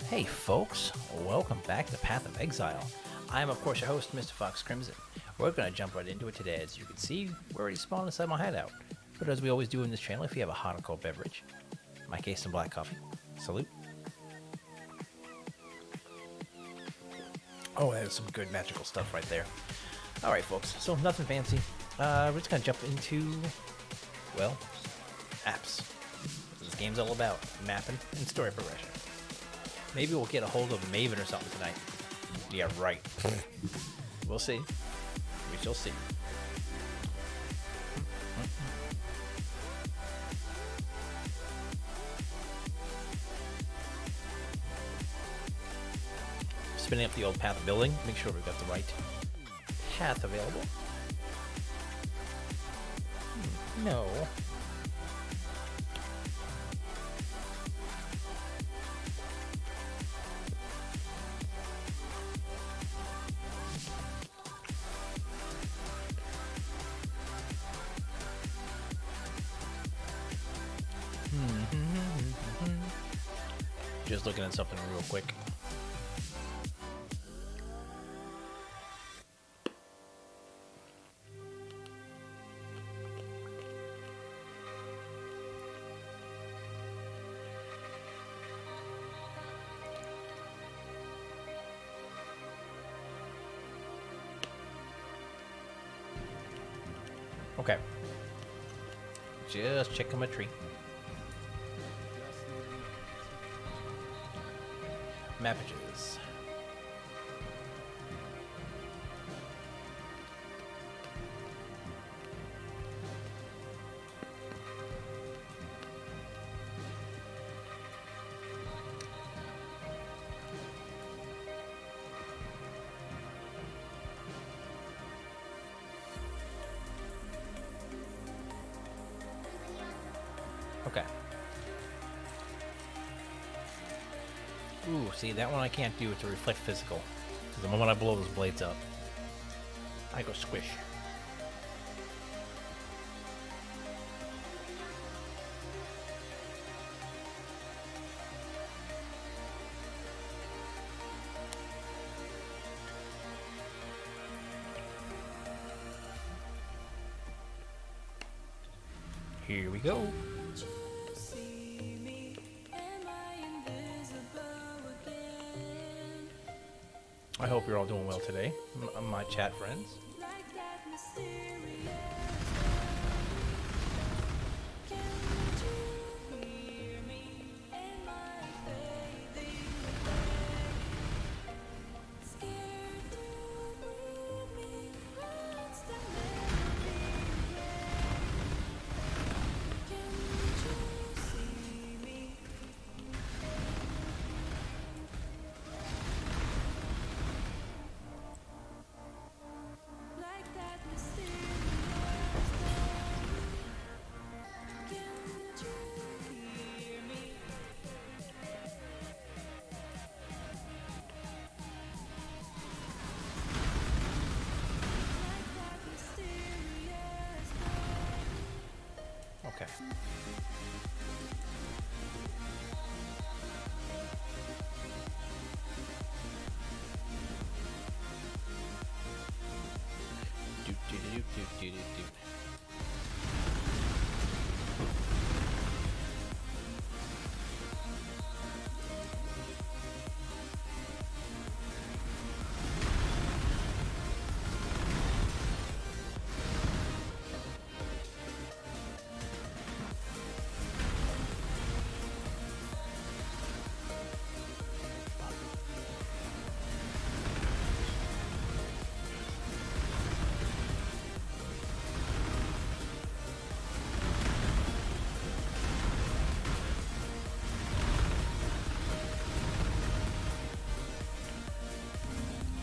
Hey folks, welcome back to Path of Exile. I am of course your host, Mr. Fox Crimson. We're going to jump right into it today. As you can see, we're already spawned inside my hideout. But as we always do in this channel, if you have a hot or cold beverage, in my case some black coffee, salute. Oh, there's some good magical stuff right there. Alright folks, so nothing fancy. We're just going to jump into, well, apps. This game's all about mapping and story progression. Maybe we'll get a hold of Maven or something tonight. Yeah, right. We'll see. We shall see. Spinning up the old path building. Make sure we've got the right path available. No. Just looking at something real quick. Okay. Just checking my tree. Mappages. Okay. Ooh, see, that one I can't do. It's a reflect physical. So the moment I blow those blades up, I go squish. Here we go. I hope you're all doing well today, my chat friends. Okay. Do.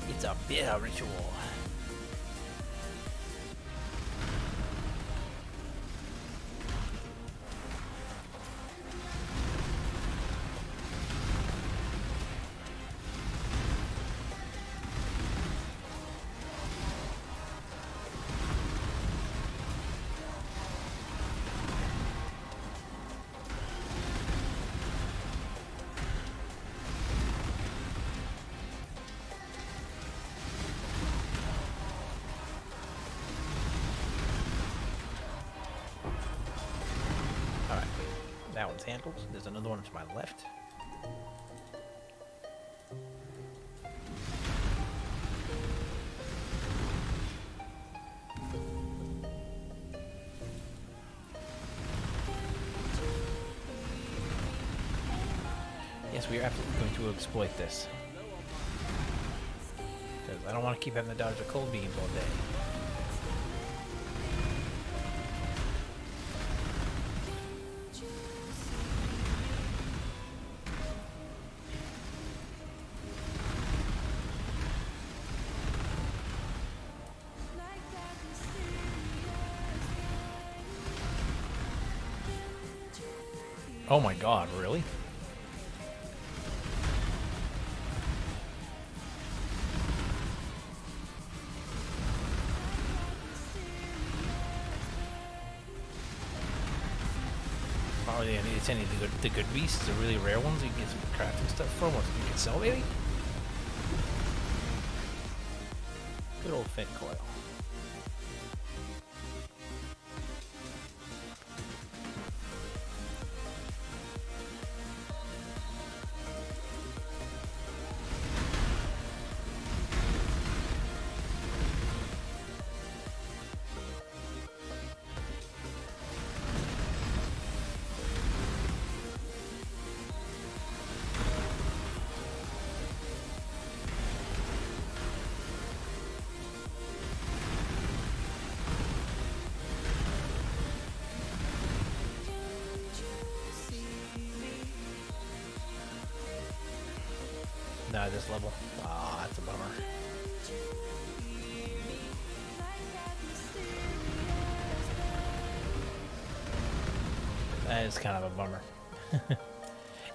It's a bitter ritual. weapons handles. There's another one to my left. Yes, we are absolutely going to exploit this. Because I don't want to keep having to dodge the cold beams all day. Oh my god, really? Oh yeah, it's any of the good beasts, the really rare ones you can get some crafting stuff from, ones you can sell maybe? Good old fin coil. Not this level. Ah, that's a bummer. That is kind of a bummer.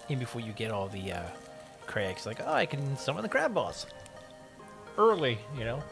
Even before you get all the cracks, like, oh, I can summon the crab boss early, you know.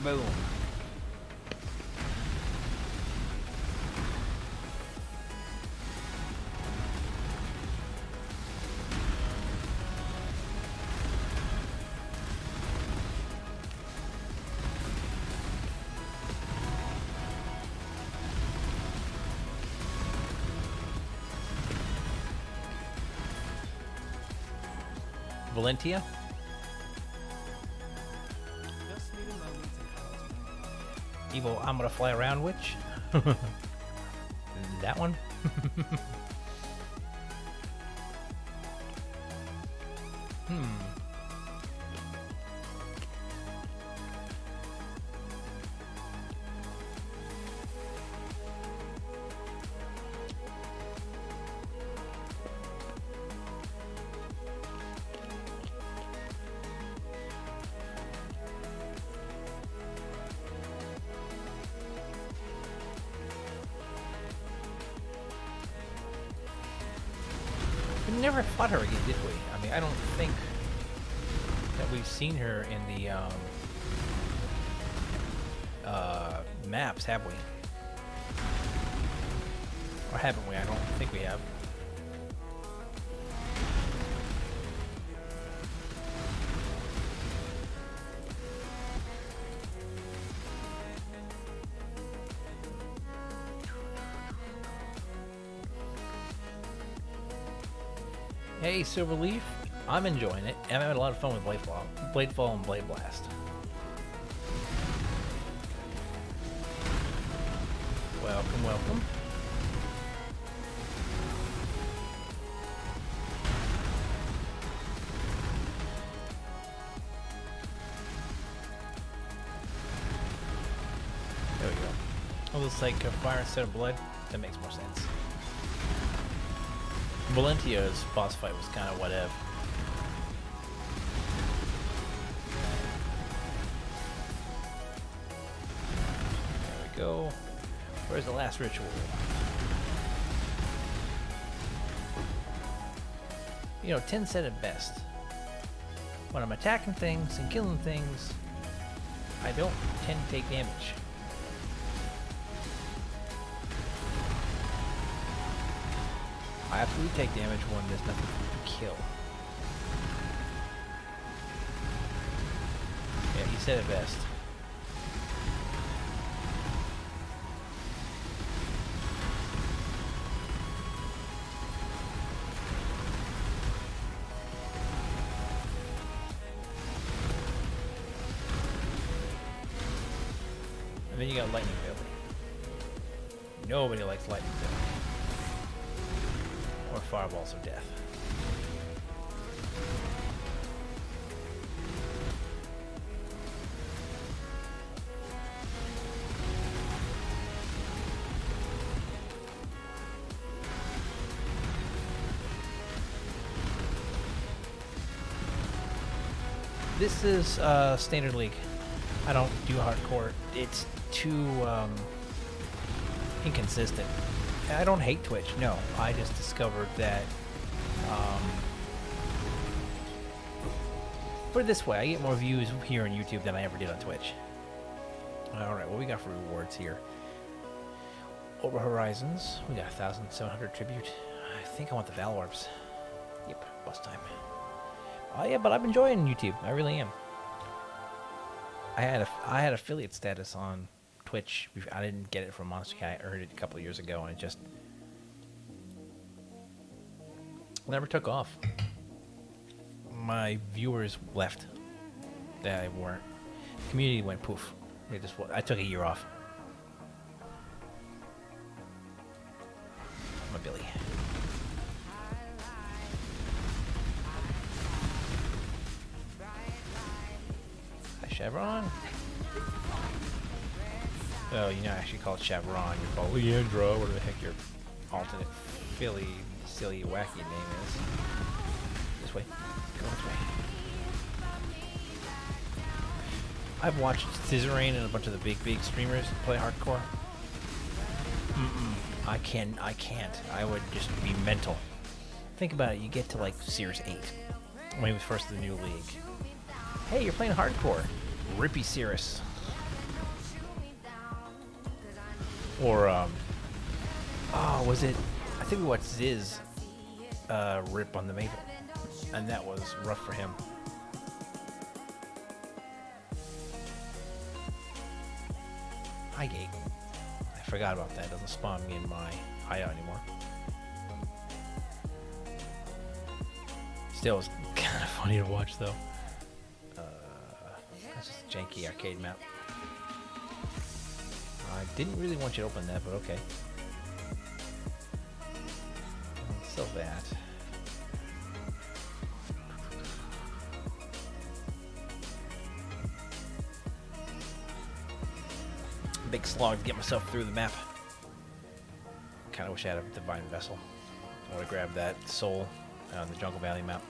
Boom. Valentia? Evil, I'm gonna fly around witch. That one. We never fought her again, did we? I mean, I don't think that we've seen her in the maps, have we? Or haven't we? I don't think we have. Hey, Silverleaf, I'm enjoying it, and I'm having a lot of fun with Bladefall and Blade Blast. Welcome, welcome. There we go. Oh, looks like fire instead of blood. That makes more sense. Valentia's boss fight was kind of whatever. There we go. Where's the last ritual? You know, Tin said it best. When I'm attacking things and killing things, I don't tend to take damage. I absolutely take damage when there's nothing to kill. Yeah, he said it best. And then you got lightning belly. Nobody likes lightning belly. Or fireballs of death. This is Standard League. I don't do hardcore. It's too inconsistent. I don't hate Twitch, no. I just discovered that, put it this way, I get more views here on YouTube than I ever did on Twitch. Alright, what we got for rewards here? Over Horizons, we got 1,700 tribute. I think I want the Val Orbs. Yep, bus time. Oh yeah, but I'm enjoying YouTube, I really am. I had affiliate status on Twitch. I didn't get it from Monster Cat. I heard it a couple of years ago, and it just never took off. My viewers left. They weren't. Community went poof. They just. I took a year off. My Billy. Hi, Chevron. Oh, you're not actually called Chevron. You're called Leandro. Whatever the heck your alternate Philly, silly, wacky name is. This way. Go this way. I've watched Scissorrain and a bunch of the big streamers play hardcore. I can't. I would just be mental. Think about it. You get to like Series 8 when he was first in the new league. Hey, you're playing hardcore. Rippy Cirrus. Or, oh, was it? I think we watched Ziz rip on the Maple. And that was rough for him. Highgate. I forgot about that. It doesn't spawn me in my hideout anymore. Still, it's kind of funny to watch, though. That's just a janky arcade map. I didn't really want you to open that, but okay. So that. Big slog to get myself through the map. Kind of wish I had a divine vessel. I would have grabbed that soul on the Jungle Valley map.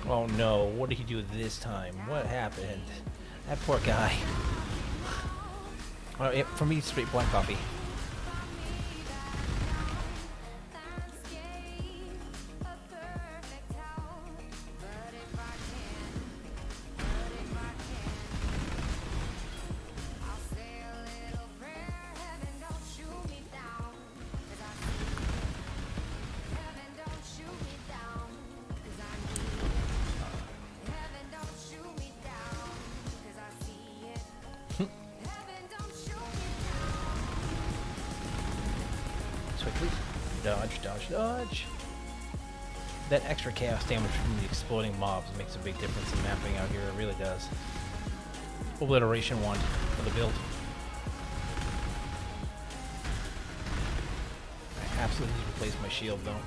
Oh no, what did he do this time? What happened? That poor guy. Oh, yeah, for me, straight black coffee. Dodge, dodge, dodge. That extra chaos damage from the exploding mobs makes a big difference in mapping out here. It really does. Obliteration wand for the build. I absolutely need to replace my shield though.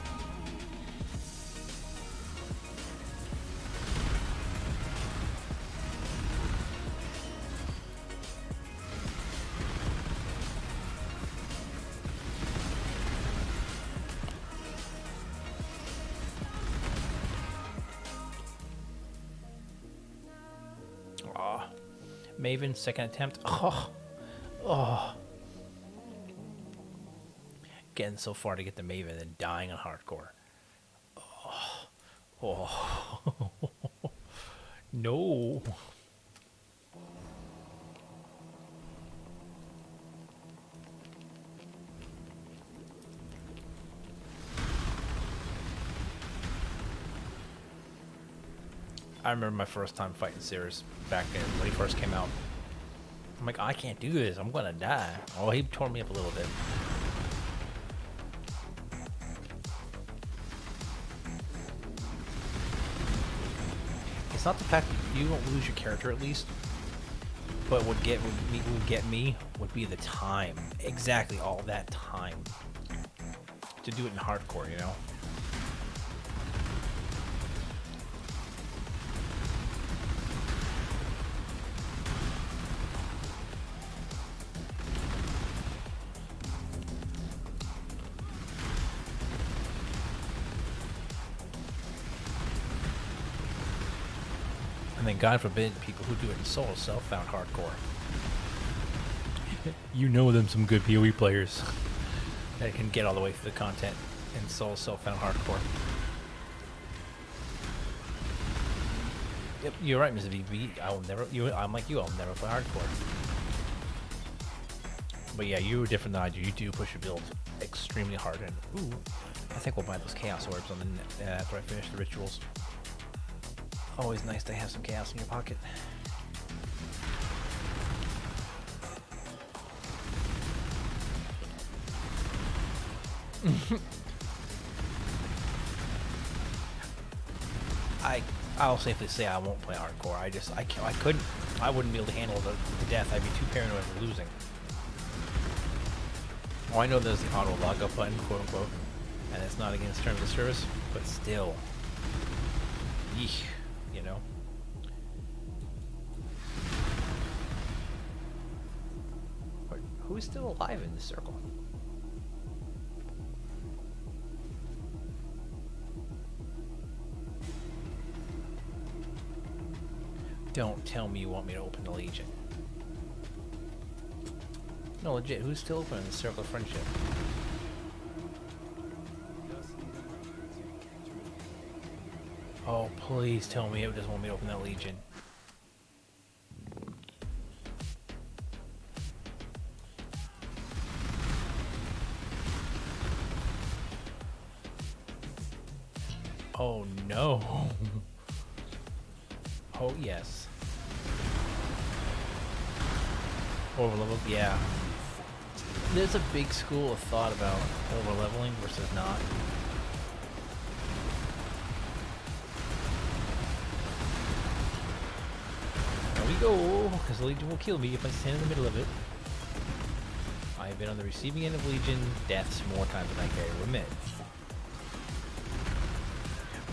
Maven, second attempt. Oh. Getting so far to get the Maven and dying on hardcore. Oh. No. I remember my first time fighting Cirrus back when he first came out. I'm like, I can't do this. I'm gonna die. Oh, he tore me up a little bit. It's not the fact that you won't lose your character at least, but what would get me would be the time. Exactly all that time to do it in hardcore, you know. And then God forbid people who do it in solo self found hardcore. You know them some good PoE players that can get all the way through the content in solo self found hardcore. Yep, you're right, Mr. VB. I'm like you. I'll never play hardcore. But yeah, you were different than I do. You do push your build extremely hard. And ooh, I think we'll buy those chaos orbs on the after I finish the rituals. Always nice to have some chaos in your pocket. I'll safely say I won't play hardcore. I wouldn't be able to handle the death. I'd be too paranoid of losing. Oh, I know there's the auto log up button, quote unquote, and it's not against terms of service, but still, yeesh, you know. But who's still alive in this circle? Don't tell me you want me to open the Legion. No, legit, who's still open in the Circle of Friendship? Oh, please tell me it doesn't want me to open that Legion. Oh no. Oh yes. Overleveled, yeah. There's a big school of thought about overleveling versus not. There we go, because the Legion will kill me if I stand in the middle of it. I have been on the receiving end of Legion deaths more times than I care to admit.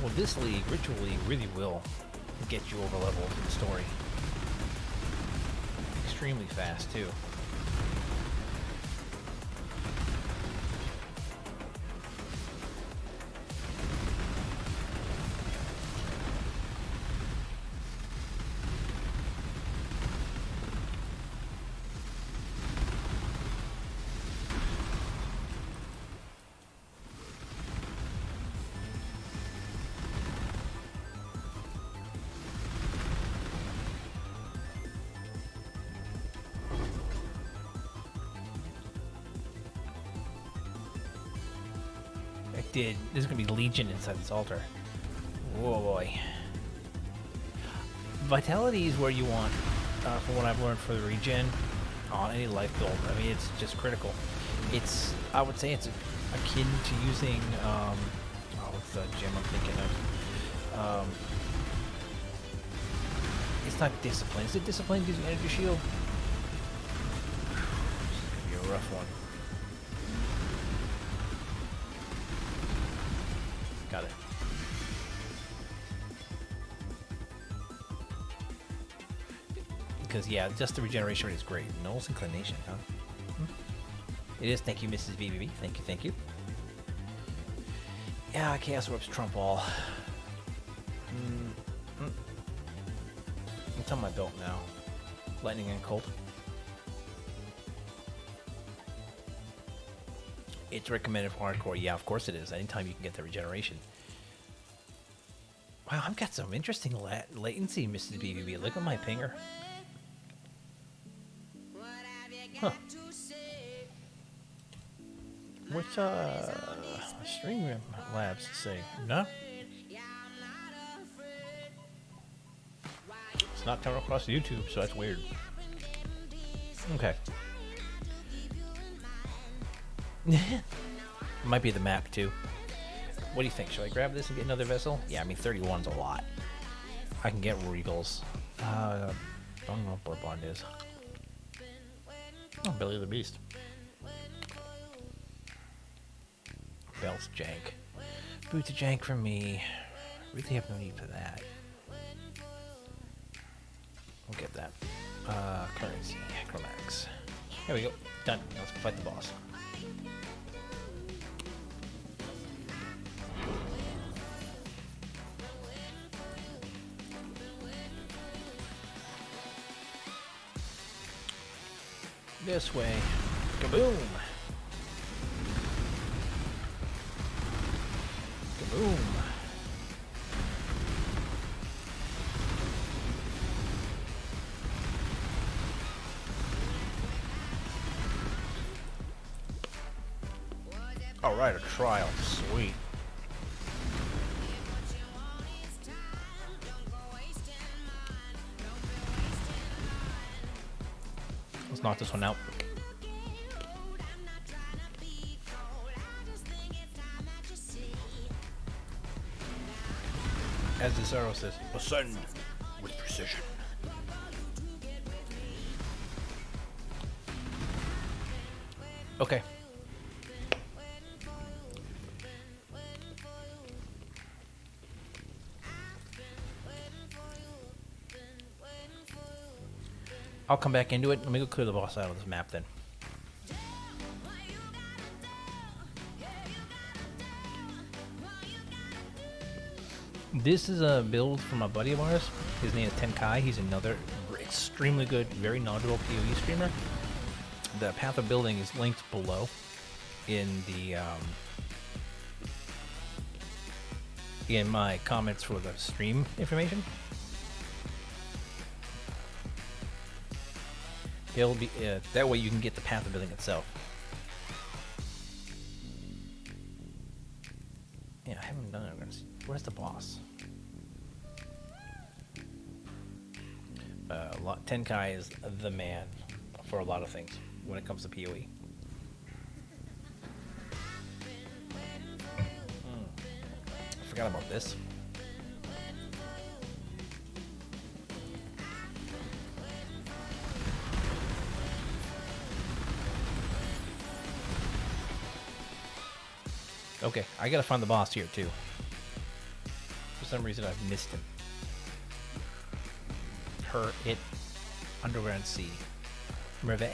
Well, this league, Ritual League, really will get you overleveled in the story. Extremely fast, too. There's gonna be Legion inside this altar. Whoa boy. Vitality is where you want, from what I've learned for the regen, on any life build. I mean, it's just critical. I would say it's akin to using, what's the gem I'm thinking of? It's not discipline. Is it discipline using energy shield? This is gonna be a rough one. Got it. Because yeah, just the regeneration rate is great. Null's inclination, huh? It is. Thank you, Mrs. VVV. Thank you, thank you. Yeah, Chaos Orbs trump all. It's on my belt now. Lightning and cold. It's recommended for hardcore. Yeah, of course it is. Anytime you can get the regeneration. Wow, I've got some interesting latency, Mrs. BBB. Look at my pinger. Huh. What's Stream Labs say? No? It's not coming across YouTube, so that's weird. Okay. Might be the map too. What do you think? Should I grab this and get another vessel? Yeah, I mean 31's a lot. I can get Regals. Don't know what Bourbon is. Oh, Billy the Beast. Belts jank. Boots jank for me. Really have no need for that. We'll get that. Currency. Chromatics. Here we go. Done. Now let's go fight the boss. This way. Kaboom! Kaboom! Alright, a trial. Sweet. Let's knock this one out. As this arrow says, ascend with precision. Okay. I'll come back into it. Let me go clear the boss out of this map then. This is a build from a buddy of ours. His name is Tenkiei. He's another extremely good, very knowledgeable PoE streamer. The path of building is linked below in the in my comments for the stream information. It'll be that way you can get the path of building itself. Yeah, I haven't done it. Where's the boss? Tenkiei is the man for a lot of things when it comes to PoE. I forgot about this. Okay, I gotta find the boss here too. For some reason I've missed him. Her, it, underground sea. Merveille.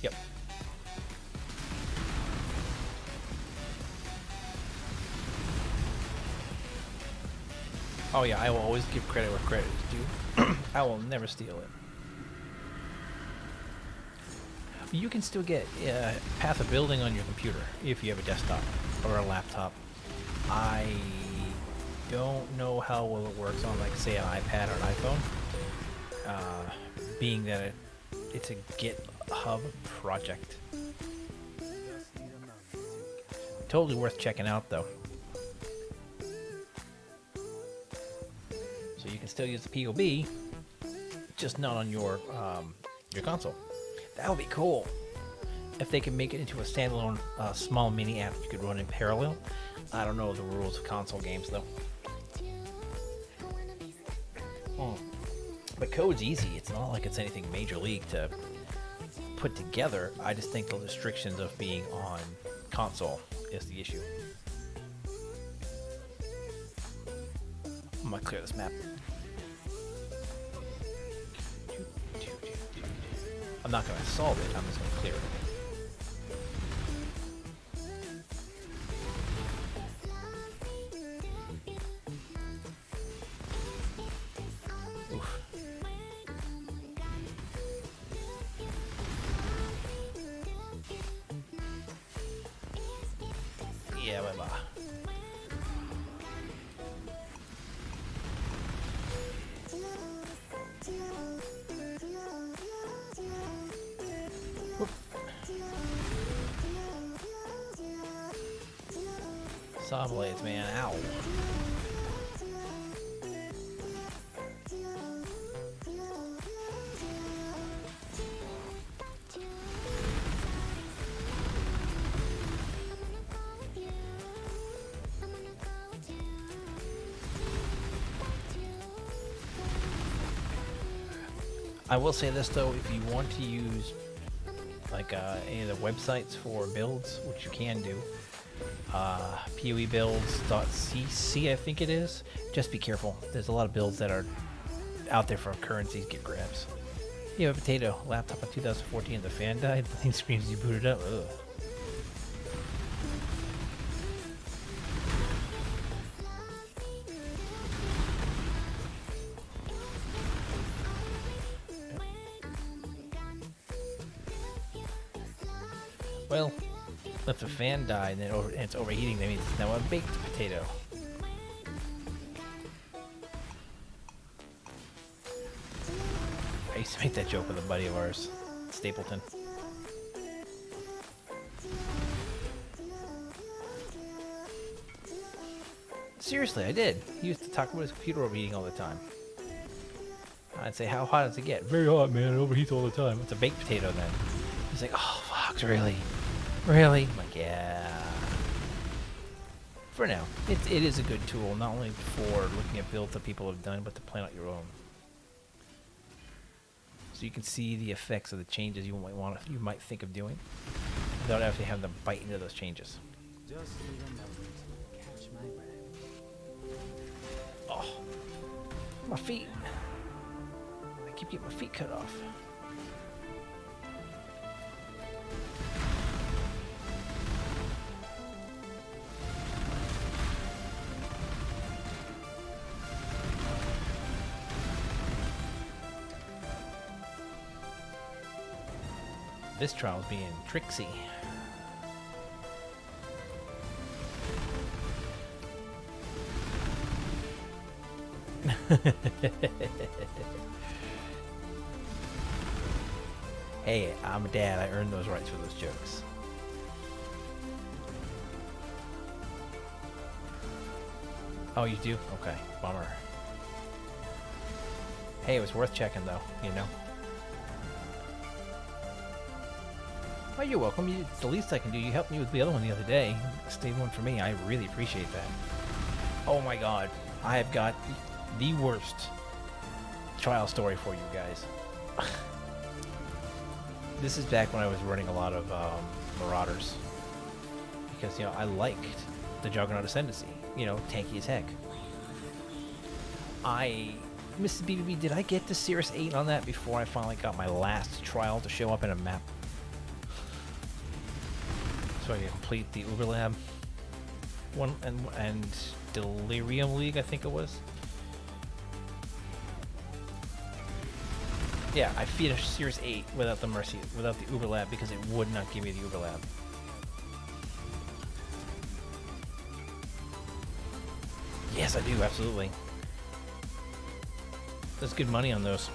Yep. Oh yeah, I will always give credit where credit is due. I will never steal it. You can still get Path of Building on your computer if you have a desktop or a laptop. I don't know how well it works on, like, say, an iPad or an iPhone, being that it's a GitHub project. Totally worth checking out, though. So you can still use the POB, just not on your console. That would be cool. If they could make it into a standalone small mini app you could run in parallel. I don't know the rules of console games, though. But code's easy. It's not like it's anything major league to put together. I just think the restrictions of being on console is the issue. I'm gonna clear this map. I'm not gonna solve it, I'm just gonna clear it. Yeah, bye bye. Saw blades, man. Ow. I will say this though, if you want to use like any of the websites for builds, which you can do, poebuilds.cc I think it is, just be careful. There's a lot of builds that are out there for currencies get grabs. You have a potato laptop in 2014, the fan died, the screen as you booted up. Ugh. Well, if the fan died and it's overheating, that means it's now a baked potato. I used to make that joke with a buddy of ours, Stapleton. Seriously, I did. He used to talk about his computer overheating all the time. I'd say, how hot does it get? Very hot, man. It overheats all the time. It's a baked potato then. He's like, oh, fuck, really? Really? I'm like, yeah. For now, it is a good tool, not only for looking at builds that people have done, but to plan out your own. So you can see the effects of the changes you might think of doing, without actually having to bite into those changes. Just remember to catch my breath. Oh, my feet! I keep getting my feet cut off. This trial's being tricksy. Hey, I'm a dad. I earned those rights for those jokes. Oh, you do? Okay, bummer. Hey, it was worth checking though, you know? Oh, you're welcome. It's the least I can do. You helped me with the other one the other day. Stayed one for me. I really appreciate that. Oh my god. I have got the worst trial story for you guys. This is back when I was running a lot of Marauders. Because, you know, I liked the Juggernaut Ascendancy. You know, tanky as heck. Mrs. BBB, did I get to Cirrus 8 on that before I finally got my last trial to show up in a map? So I can complete the Uber Lab one and Delirium League, I think it was. Yeah, I finished Series 8 without the Uber Lab because it would not give me the Uber Lab. Yes, I do, absolutely. There's good money on those.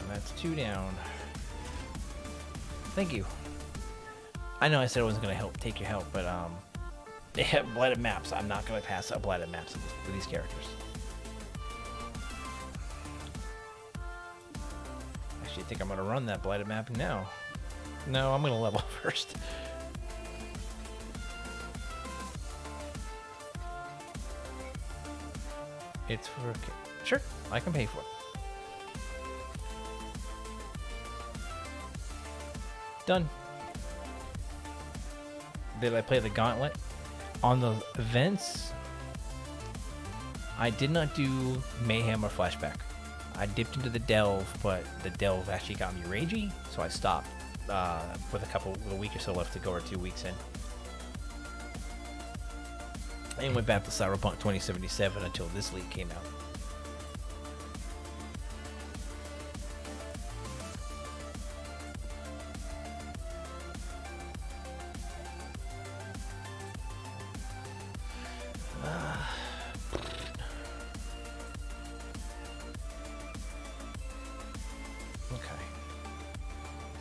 That's 2 down. Thank you. I know I said I wasn't going to take your help, but they have blighted maps. I'm not going to pass up blighted maps with these characters. Actually, I think I'm going to run that blighted map now. No, I'm going to level first. It's for... Sure, I can pay for it. Done. Did I play the gauntlet? On the events, I did not do Mayhem or Flashback. I dipped into the Delve, but the Delve actually got me ragey, so I stopped with a week or so left to go, or 2 weeks in. And went back to Cyberpunk 2077 until this league came out.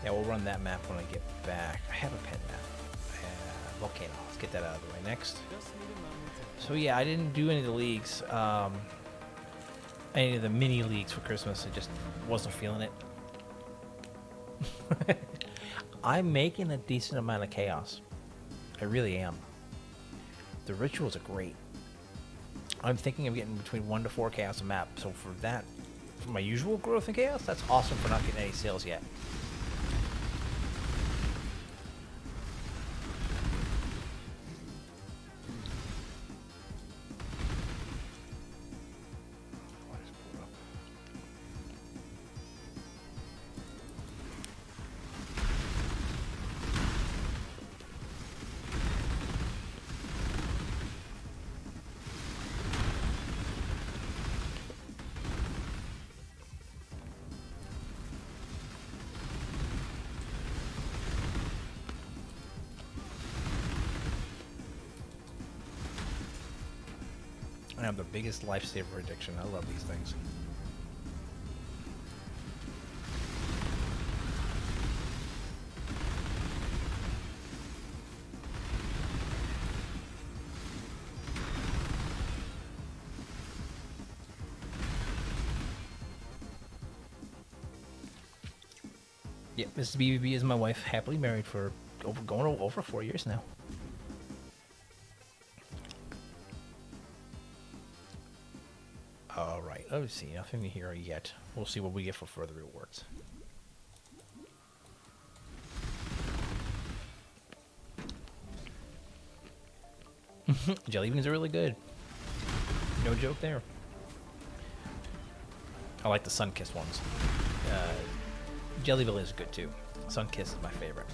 Yeah, we'll run that map when I get back. I have a pen map. Volcano. Let's get that out of the way next. Just need a moment to So yeah, I didn't do any of the leagues, any of the mini leagues for Christmas. I just wasn't feeling it. I'm making a decent amount of chaos. I really am. The rituals are great. I'm thinking of getting between 1 to 4 chaos a map. So for that, for my usual growth in chaos, that's awesome for not getting any sales yet. I have the biggest lifesaver addiction. I love these things. Yep, Mrs. BBB is my wife. Happily married for going over 4 years now. Alright, let's see. Nothing here yet. We'll see what we get for further rewards. Jelly beans are really good. No joke there. I like the sun-kissed ones. Jellyville is good too. Sun-kissed is my favorite.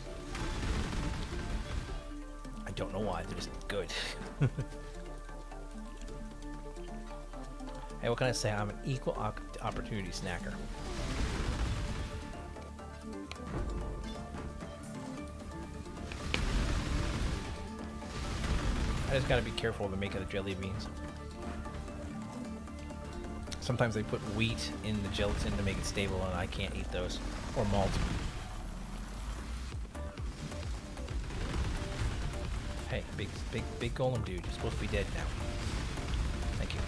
I don't know why, they're just good. Hey, what can I say? I'm an equal opportunity snacker. I just gotta be careful to make the jelly beans. Sometimes they put wheat in the gelatin to make it stable, and I can't eat those. Or malt. Hey, big golem dude. You're supposed to be dead now. Thank you.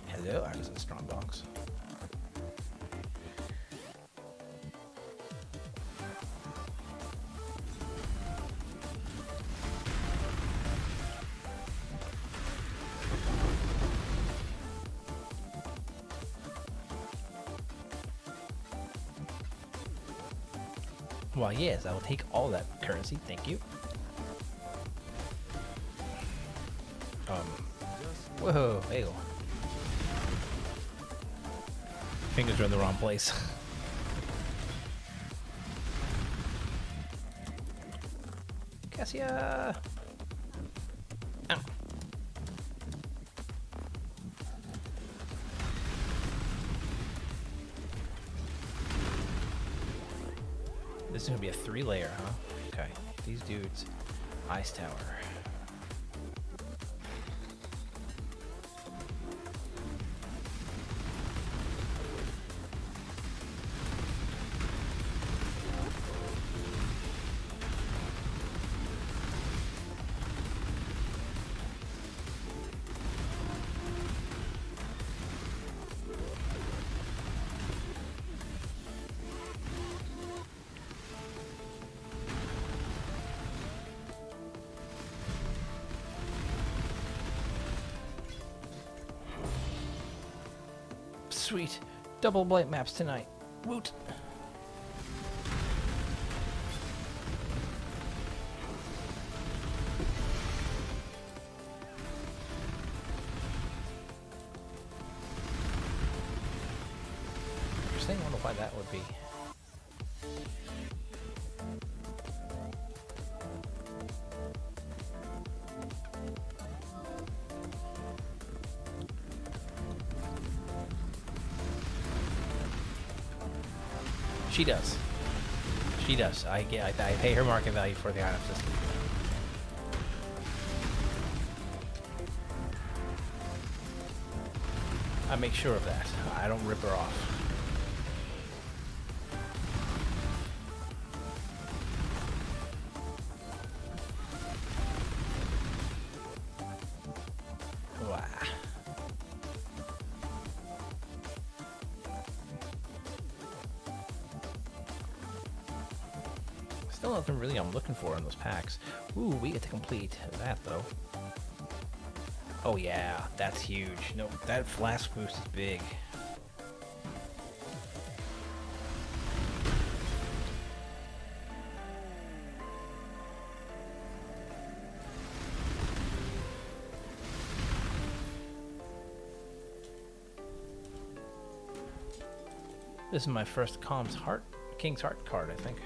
Hello, Artisan Strong Dogs. Well, yes, I will take all that currency. Thank you. Whoa, hey. Fingers are in the wrong place. Cassia! Ow. This is gonna be a 3-layer, huh? Okay. These dudes. Ice Tower. Sweet. Double blight maps tonight. Woot. Interesting. I wonder why that would be. She does. She does. I pay her market value for the item system. I make sure of that. I don't rip her off. Still nothing really I'm looking for in those packs. Ooh, we get to complete that though. Oh yeah, that's huge. No, that flask boost is big. This is my first King's Heart card, I think.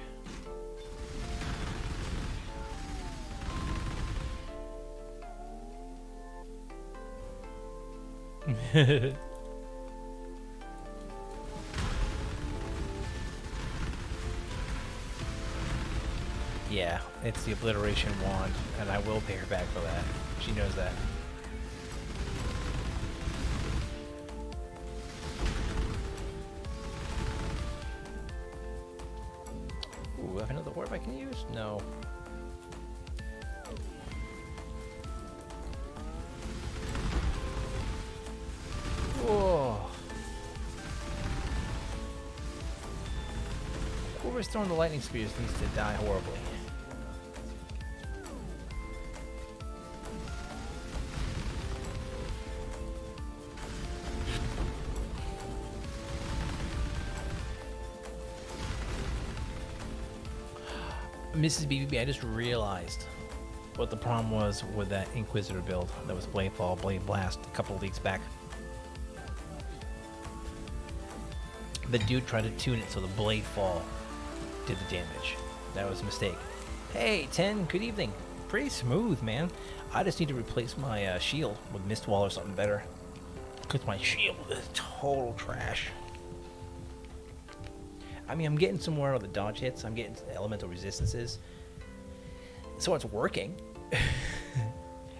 Yeah, it's the Obliteration Wand, and I will pay her back for that. She knows that. Ooh, I have another orb I can use? No. Whoa. Whoever's throwing the lightning spears needs to die horribly. Mrs. BBB, I just realized what the problem was with that Inquisitor build that was Bladefall, Blade Blast a couple leagues back. The dude tried to tune it so the Bladefall did the damage. That was a mistake. Hey, 10, good evening. Pretty smooth, man. I just need to replace my shield with Mistwall or something better. Because my shield is total trash. I mean, I'm getting somewhere with the dodge hits. I'm getting elemental resistances. So it's working.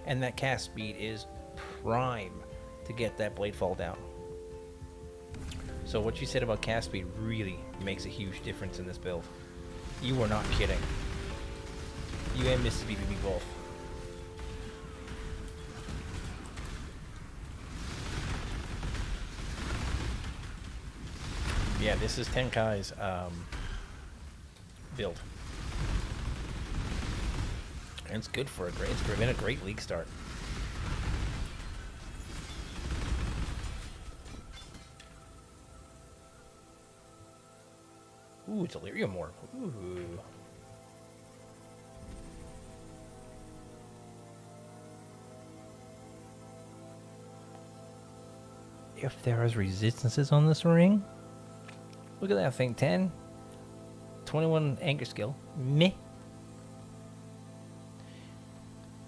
And that cast speed is prime to get that blade fall down. So what you said about cast speed really makes a huge difference in this build. You are not kidding. You and Mrs. BBB both. Yeah, this is Tenkai's build. And it's good for it's been a great league start. Ooh, Delirium Orb. Ooh. If there is resistances on this ring, look at that thing. 10, 21 anger skill. Meh.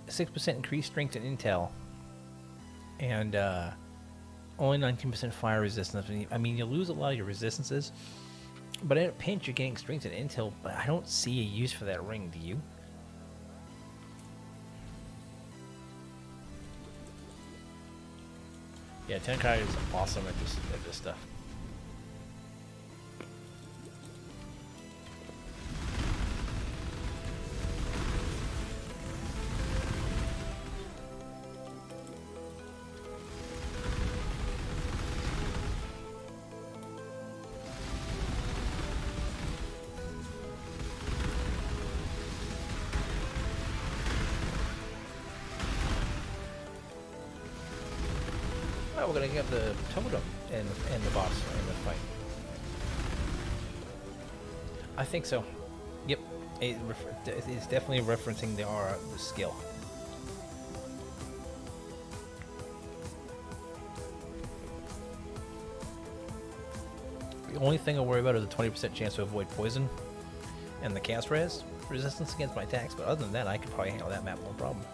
6% increased strength and intel. And only 19% fire resistance. I mean, you lose a lot of your resistances. But at a pinch, you're getting strength and intel. But I don't see a use for that ring, do you? Yeah, Tenkai is awesome at this stuff. We're gonna get the totem and the boss in the fight. I think so. Yep, it's definitely referencing the aura, the skill. The only thing I worry about is a 20% chance to avoid poison and the cast resistance against my attacks. But other than that, I could probably handle that map no problem.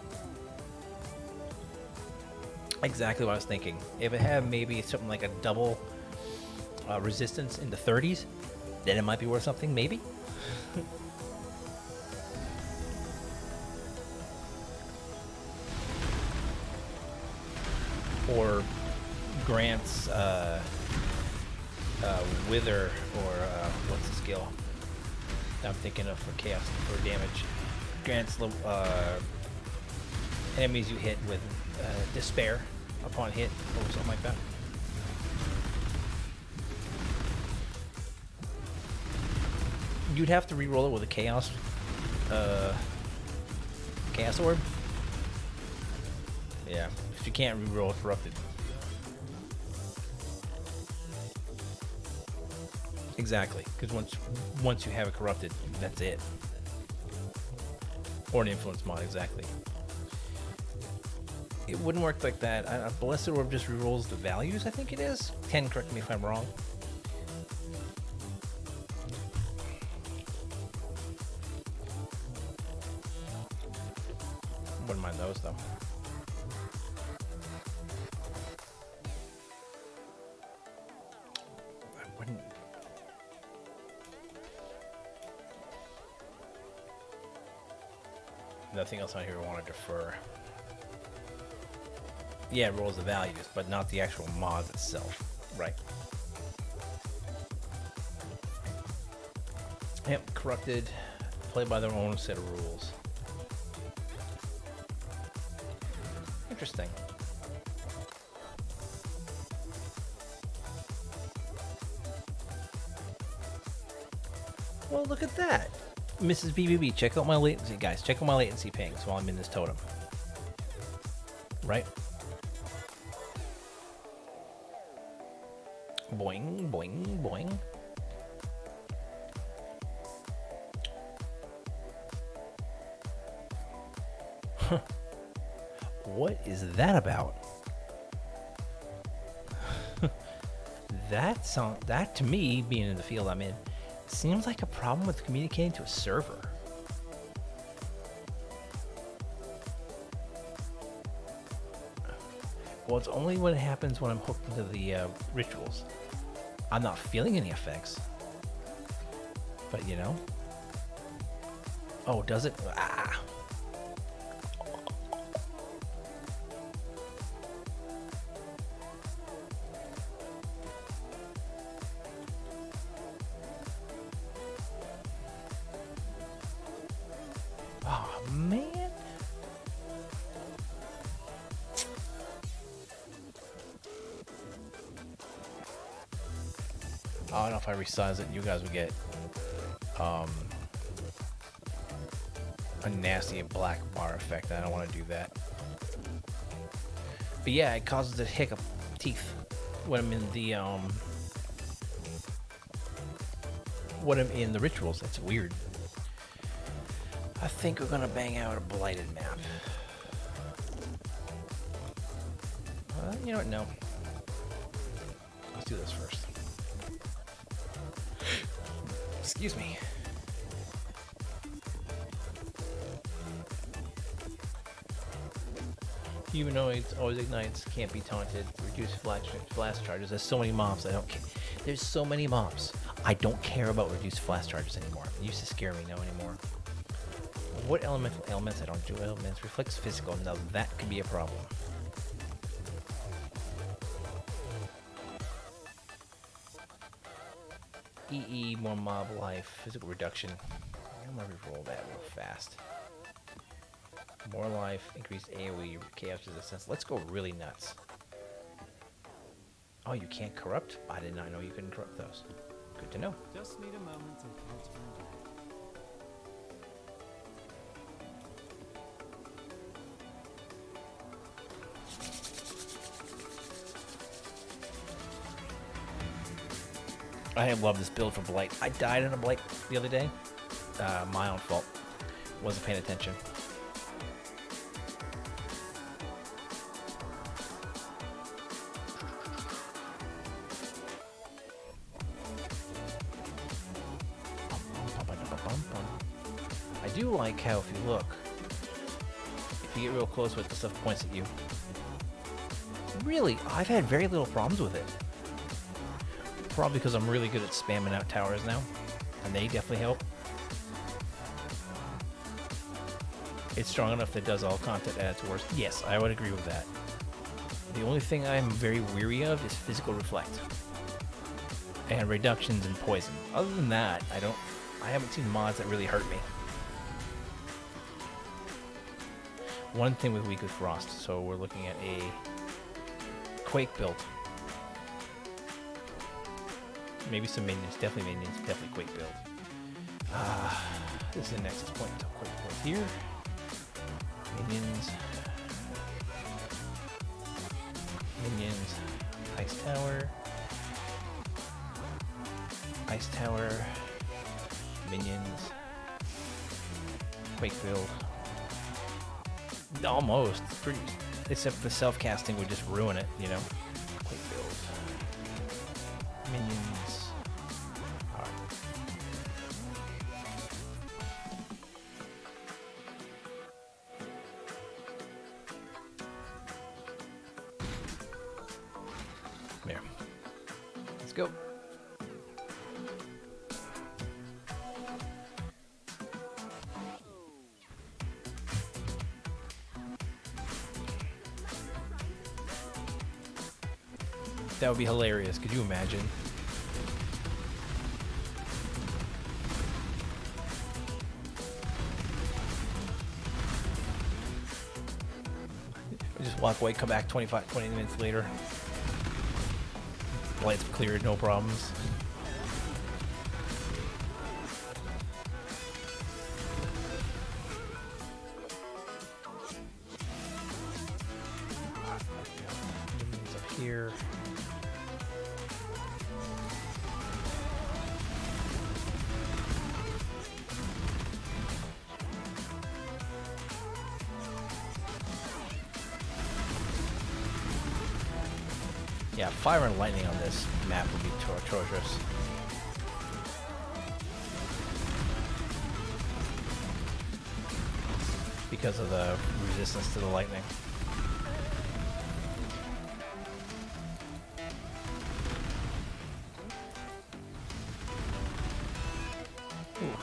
Exactly what I was thinking. If it had maybe something like a double resistance in the 30s, then it might be worth something, maybe. Or grants wither, or what's the skill I'm thinking of for chaos, for damage. Grants enemies you hit with despair upon hit, or something like that. You'd have to re-roll it with a chaos Chaos Orb. Yeah, if you can't reroll Corrupted. Exactly, because once you have it Corrupted, that's it. Or an Influence mod, exactly. It wouldn't work like that. Blessed Orb just rerolls the values, I think it is. 10, correct me if I'm wrong. Wouldn't mind those, though. I wouldn't... Nothing else on here I want to defer. Yeah, it rolls the values, but not the actual mod itself. Right. Yep, Corrupted. Play by their own set of rules. Interesting. Well, look at that. Mrs. BBB, check out my latency, guys. Check out my latency pings while I'm in this totem. Right? Boing, boing, boing. What is that about? That to me, being in the field I'm in, seems like a problem with communicating to a server. Well, it's only when it happens when I'm hooked into the rituals. I'm not feeling any effects. But you know. Oh, does it? Ah. Oh, man. I don't know if I resize it, you guys would get a nasty black bar effect. I don't want to do that. But yeah, it causes the hiccup teeth when I'm in the rituals. That's weird. I think we're gonna bang out a blighted map. You know what? No. Let's do this first. Excuse me. Humanoids always ignites, can't be taunted, reduce blast charges. There's so many mobs, I don't care. There's so many mobs. I don't care about reduced blast charges anymore. It used to scare me, no anymore. What elemental elements? I don't do elements. Reflects physical. Now that could be a problem. EE, more mob life, physical reduction. I'm gonna roll that real fast. More life, increased AoE, chaos resistance. Let's go really nuts. Oh, you can't corrupt? I did not know you couldn't corrupt those. Good to know. Just need a moment to catch my breath. I love this build for Blight. I died in a Blight the other day. My own fault. Wasn't paying attention. I do like how if you look, if you get real close with the stuff points at you. Really, I've had very little problems with it. Probably because I'm really good at spamming out towers now, and they definitely help. It's strong enough that it does all content at its worst. Yes, I would agree with that. The only thing I'm very weary of is physical reflect and reductions in poison. Other than that, I haven't seen mods that really hurt me. One thing with Weak with Frost, so we're looking at a Quake build. Maybe some minions, definitely Quake build. This is the next point. Quick point here. Minions. Minions. Ice tower. Ice tower. Minions. Quake field. Almost. Pretty. Except the self-casting would just ruin it, you know. Quake field. Minions. Alright. There. Let's go. That would be hilarious. Could you imagine? We just walk away, come back 20 minutes later. Lights cleared, no problems. Minions up here. Yeah, fire and lightning on this map would be atrocious. Because of the resistance to the lightning. Ooh.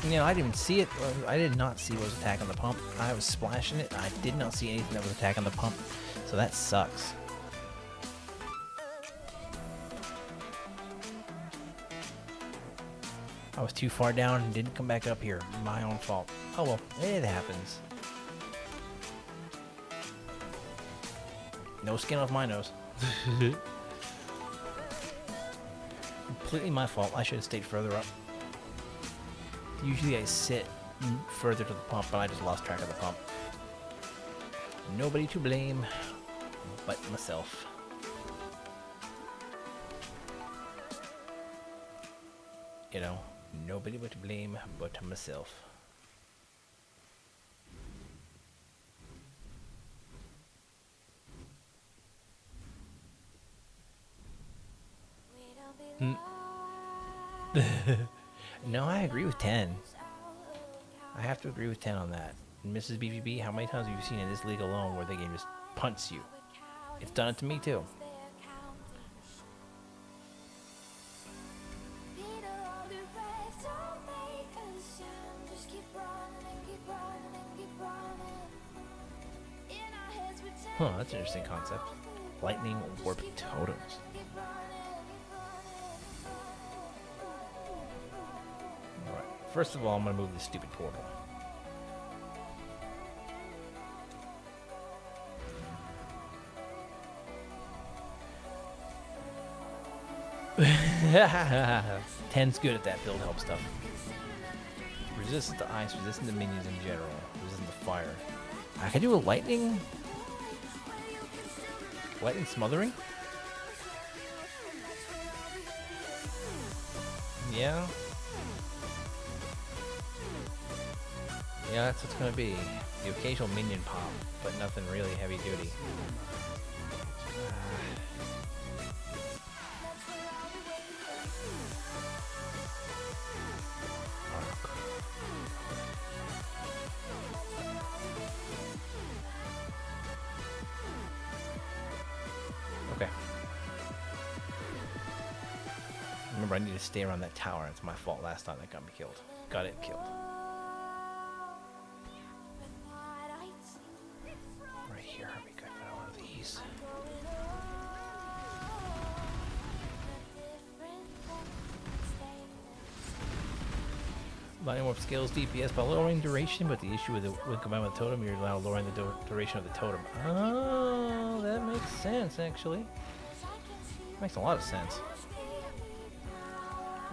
You know, I didn't even see it. I did not see what was attacking the pump. I was splashing it. I did not see anything that was attacking the pump. So that sucks. I was too far down and didn't come back up here. My own fault. Oh well, it happens. No skin off my nose. Completely my fault. I should have stayed further up. Usually I sit further to the pump, but I just lost track of the pump. Nobody to blame but myself. You know, nobody but to blame but myself. No, I agree with 10. I have to agree with 10 on that. And Mrs. BBB, how many times have you seen in this league alone where the game just punts you? It's done it to me too. Huh, that's an interesting concept. Lightning warp totems. Alright, first of all, I'm going to move this stupid portal. Ten's good at that build help stuff. Resistant to ice, resistant to minions in general, resistant to fire. I can do a lightning? Lightning smothering? Yeah. Yeah, that's what's gonna be. The occasional minion pop, but nothing really heavy duty. Okay. Remember, I need to stay around that tower. It's my fault last time that got me killed. Got it killed. Right here, we got one of these. Body warp scales DPS by lowering duration, but the issue with when combined with the totem, you're now lowering the duration of the totem. Oh, that makes sense, actually. Makes a lot of sense.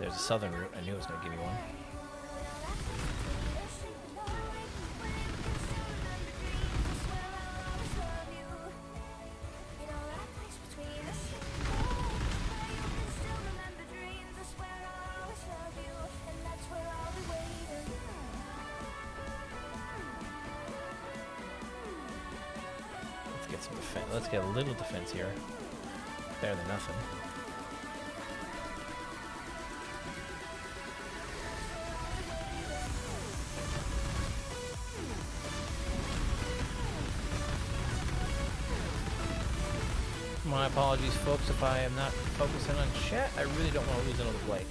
There's a southern route. I knew it was going to give me one. Let's get some defense. Let's get a little defense here. Better than nothing. My apologies, folks, if I am not focusing on chat. I really don't want to lose another blade.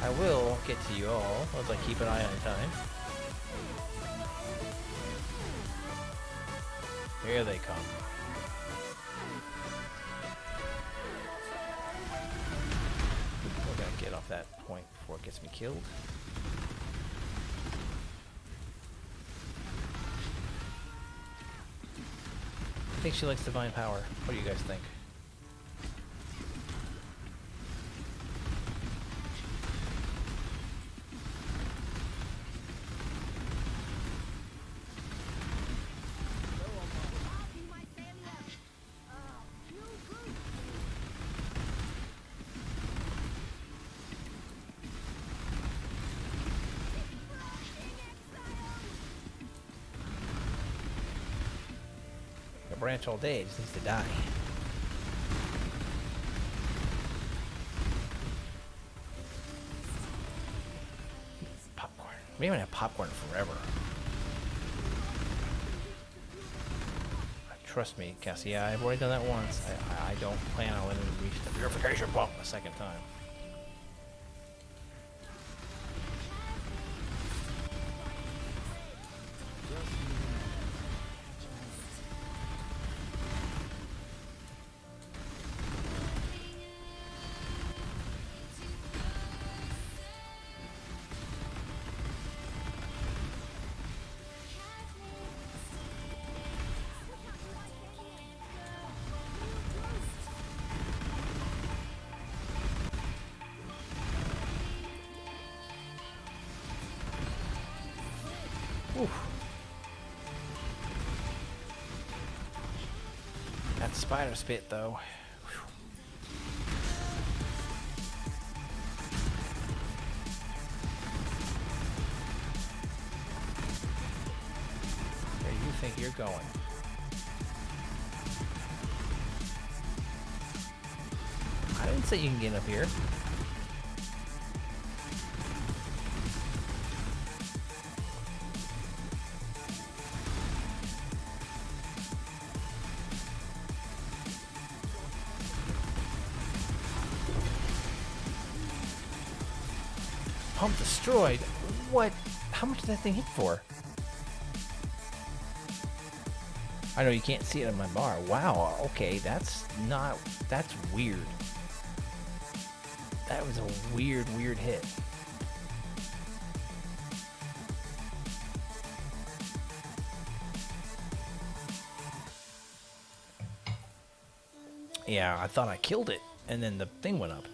I will get to you all as I keep an eye on time. Here they come. We're gonna get off that point before it gets me killed. I think she likes divine power. What do you guys think? Branch all day, it just needs to die. Popcorn. We haven't had popcorn forever. Trust me, Cassie, yeah, I've already done that once. I don't plan on letting it reach the purification pump a second time. Oof. That spider spit, though. Whew. Where do you think you're going? I didn't say you can get up here. Pump destroyed? What? How much did that thing hit for? I know you can't see it on my bar. Wow, okay, that's weird. That was a weird hit. Yeah, I thought I killed it, and then the thing went up.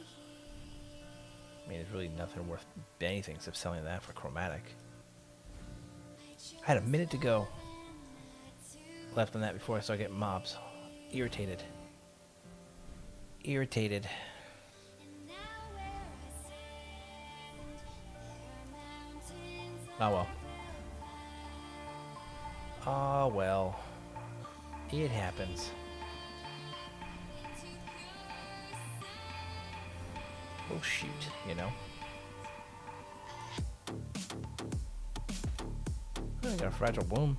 I mean, there's really nothing worth anything except selling that for chromatic. I had a minute to go left on that before I start getting mobs. Irritated. Oh well. Oh well. It happens. Oh shoot, you know. I got a fragile womb.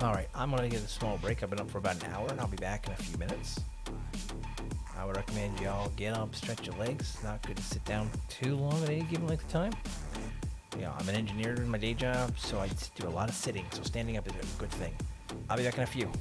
Alright, I'm gonna get a small break. I've been up for about an hour and I'll be back in a few minutes. I would recommend y'all get up, stretch your legs. Not good to sit down too long at any given length of time. Yeah, I'm an engineer in my day job, so I do a lot of sitting, so standing up is a good thing. I'll be back in a few.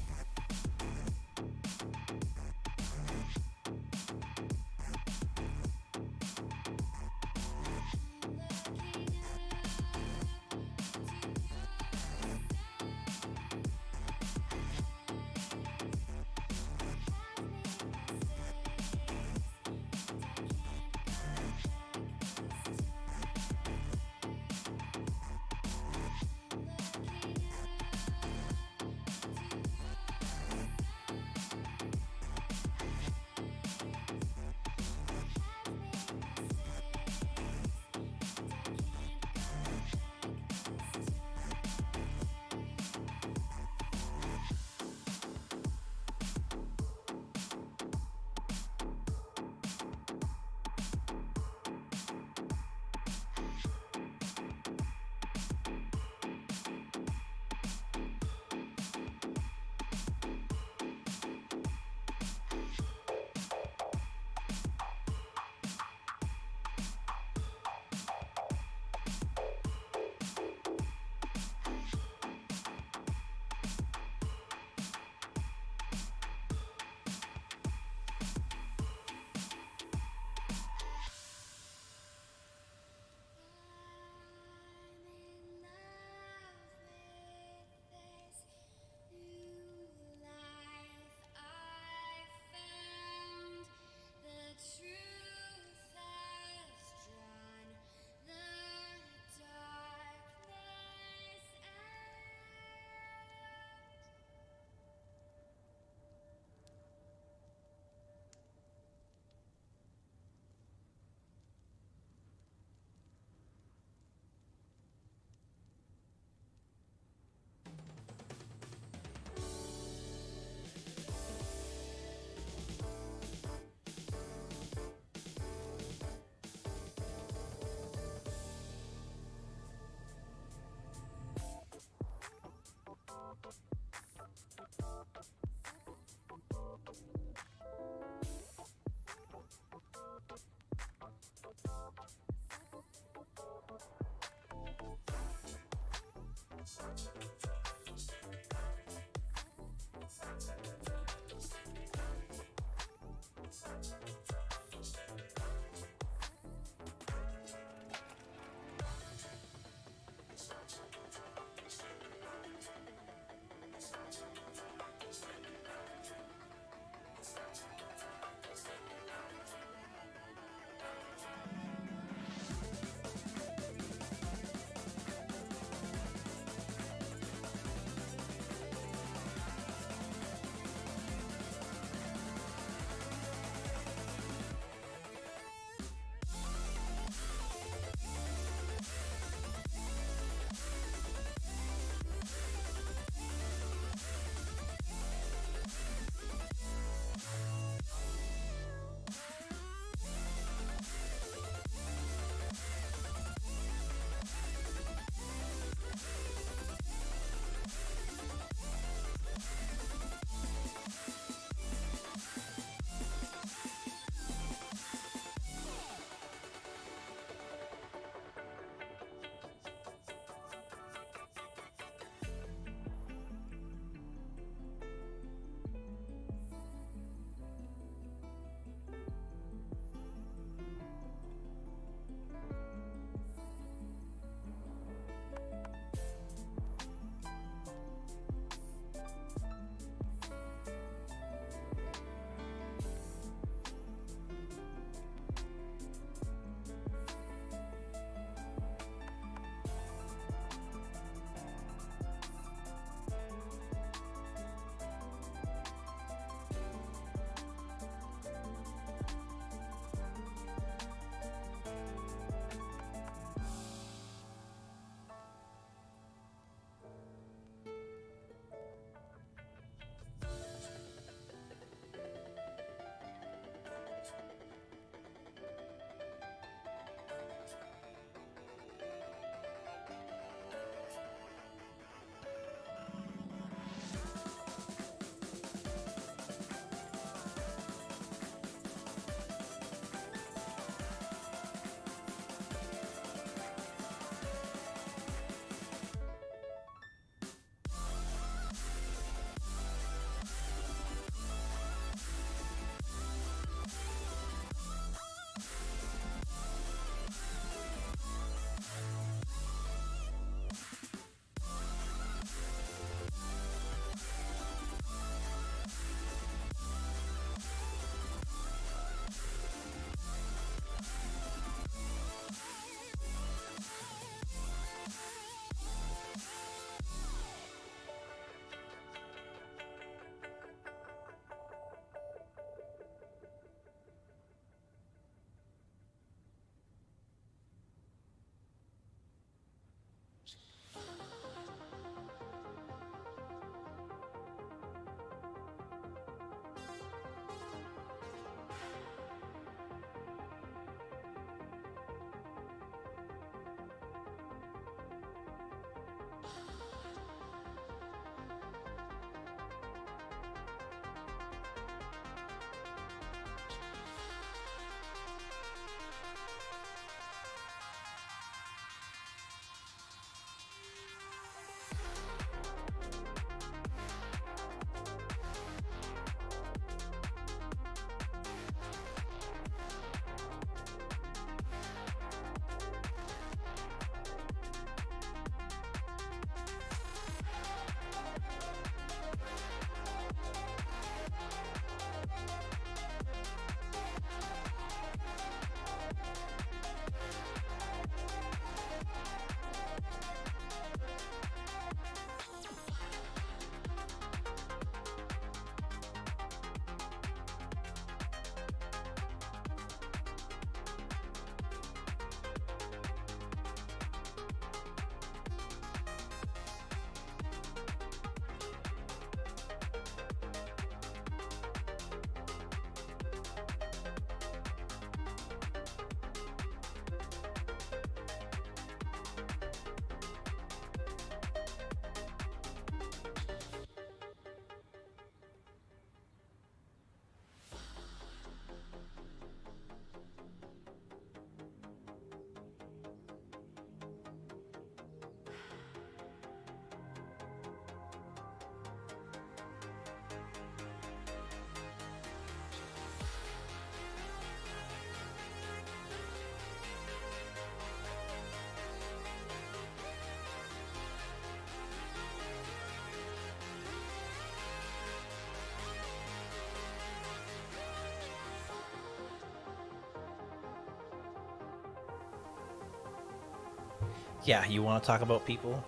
Yeah, you want to talk about people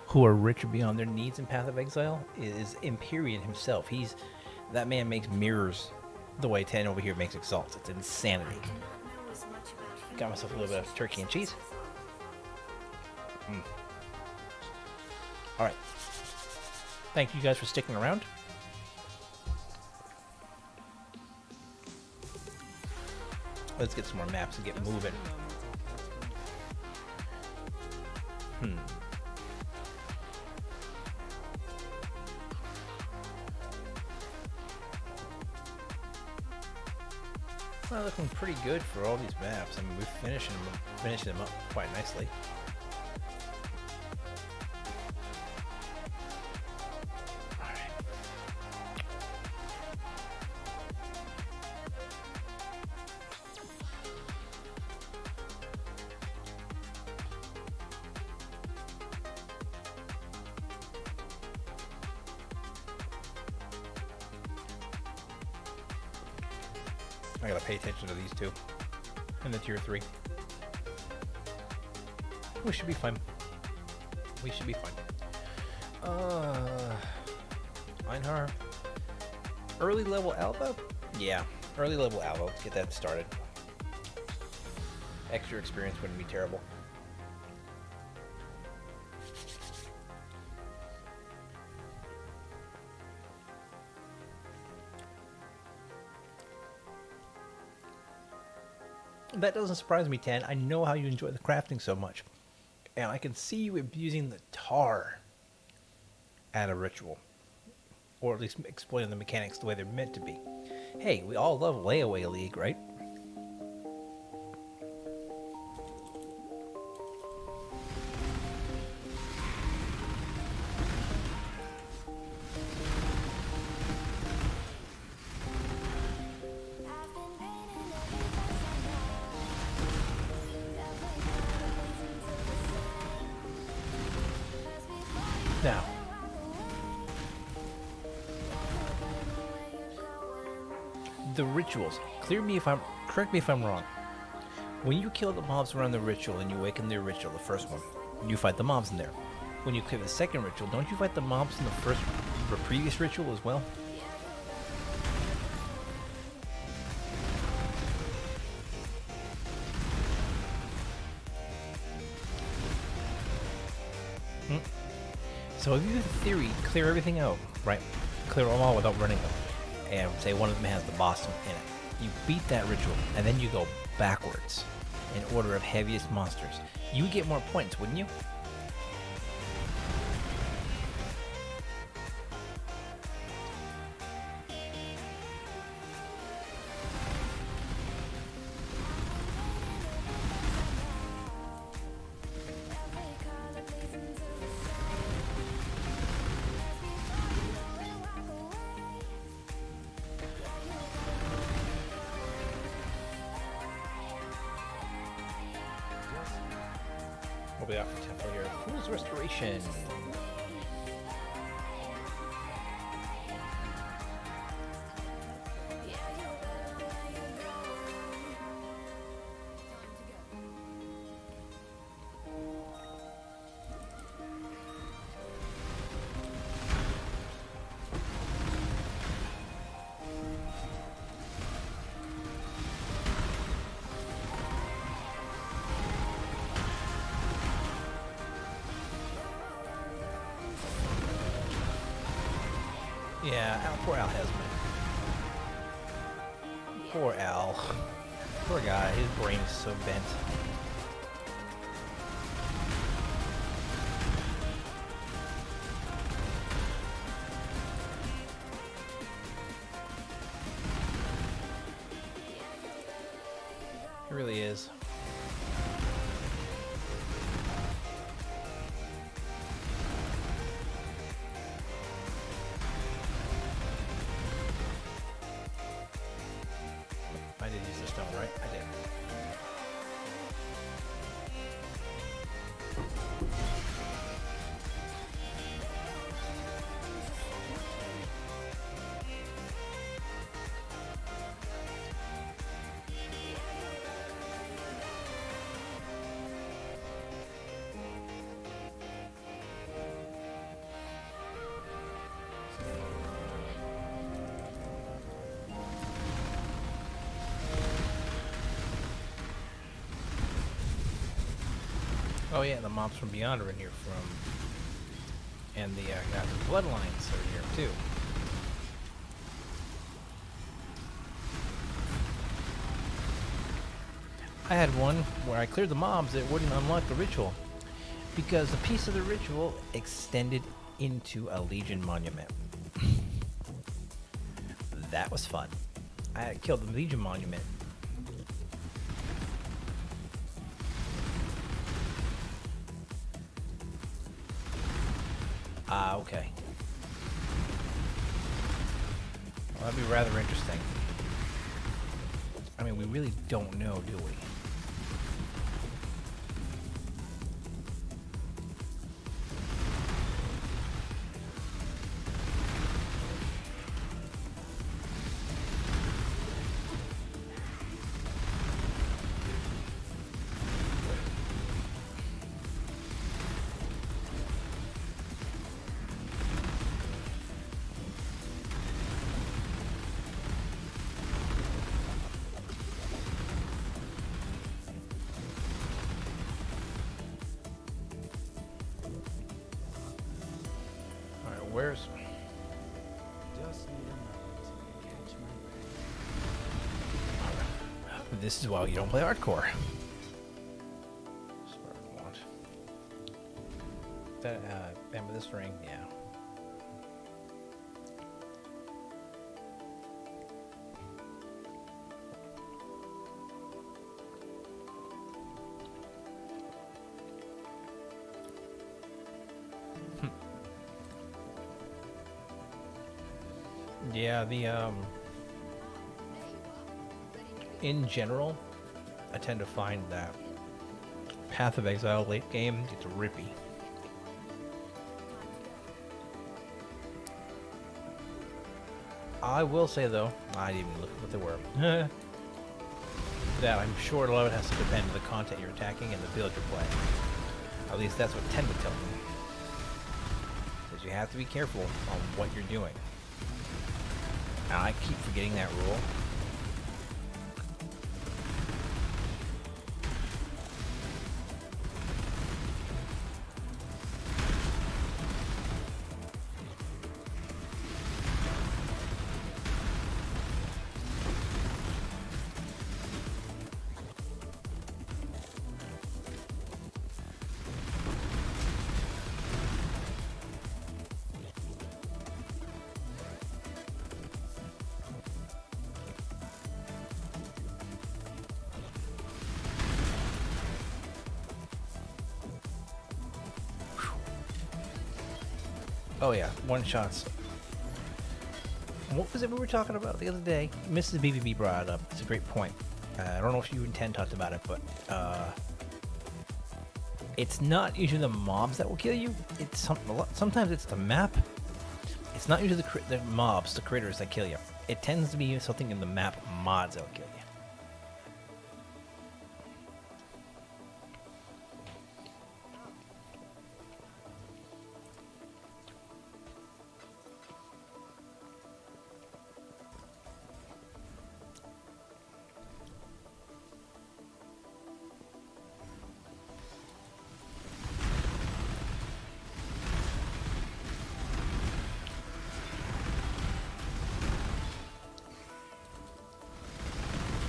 who are rich beyond their needs in Path of Exile? Is Empyrean himself. That man makes mirrors the way Ten over here makes Exalt. It's insanity. Got myself a little bit of turkey and cheese. All right. Thank you guys for sticking around. Let's get some more maps and get moving. Well, looking pretty good for all these maps. I mean, we're finishing them up quite nicely. Alright. I gotta pay attention to these two. And the tier 3. We should be fine. We should be fine. Einhar. Early level Alba? Yeah, early level Alba. Let's get that started. Extra experience wouldn't be terrible. That doesn't surprise me, Tan. I know how you enjoy the crafting so much. And I can see you abusing the tar at a ritual. Or at least exploiting the mechanics the way they're meant to be. Hey, we all love Layaway League, right? Now, the rituals. Correct me if I'm wrong. When you kill the mobs around the ritual and you awaken their ritual, the first one, you fight the mobs in there. When you clear the second ritual, don't you fight the mobs in the previous ritual as well? So if you, in theory, clear everything out, right? Clear them all without running them. And say one of them has the boss in it. You beat that ritual, and then you go backwards in order of heaviest monsters. You would get more points, wouldn't you? What we got for temple here? Fool's Restoration. Yeah, poor Al has me. Poor Al. Poor guy, his brain is so bent. It really is. I did use the stone, right? I did. Oh yeah, the mobs from Beyond are in here from, and the bloodlines are here too. I had one where I cleared the mobs, it wouldn't unlock the ritual because a piece of the ritual extended into a Legion monument. That was fun. I had killed the Legion monument. Ah, okay. Well, that'd be rather interesting. I mean, we really don't know, do we? Where's... Just need a moment to catch my breath. This is why you don't play hardcore. That's what I want. That, amethyst ring, yeah. Yeah, in general, I tend to find that Path of Exile late game, it's rippy. I will say though, I didn't even look at what they were. That I'm sure a lot of it has to depend on the content you're attacking and the build you're playing. At least that's what Ten would tell me. Because you have to be careful on what you're doing. And I keep forgetting that rule. Oh yeah, one shots. What was it we were talking about the other day? Mrs. BBB brought it up. It's a great point. I don't know if you and Ten talked about it, but it's not usually the mobs that will kill you. It's sometimes it's the map. It's not usually the mobs, the critters that kill you. It tends to be something in the map mods that will kill you.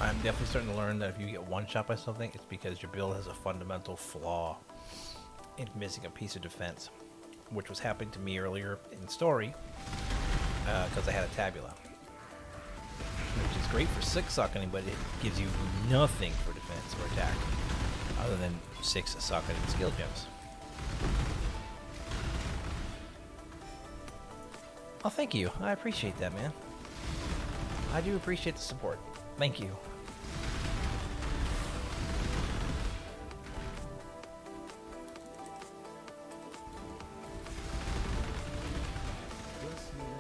I'm definitely starting to learn that if you get one shot by something, it's because your build has a fundamental flaw in missing a piece of defense, which was happening to me earlier in story because I had a tabula, which is great for six socketing, but it gives you nothing for defense or attack other than 6 socketing skill gems. Oh, thank you. I appreciate that, man. I do appreciate the support. Thank you.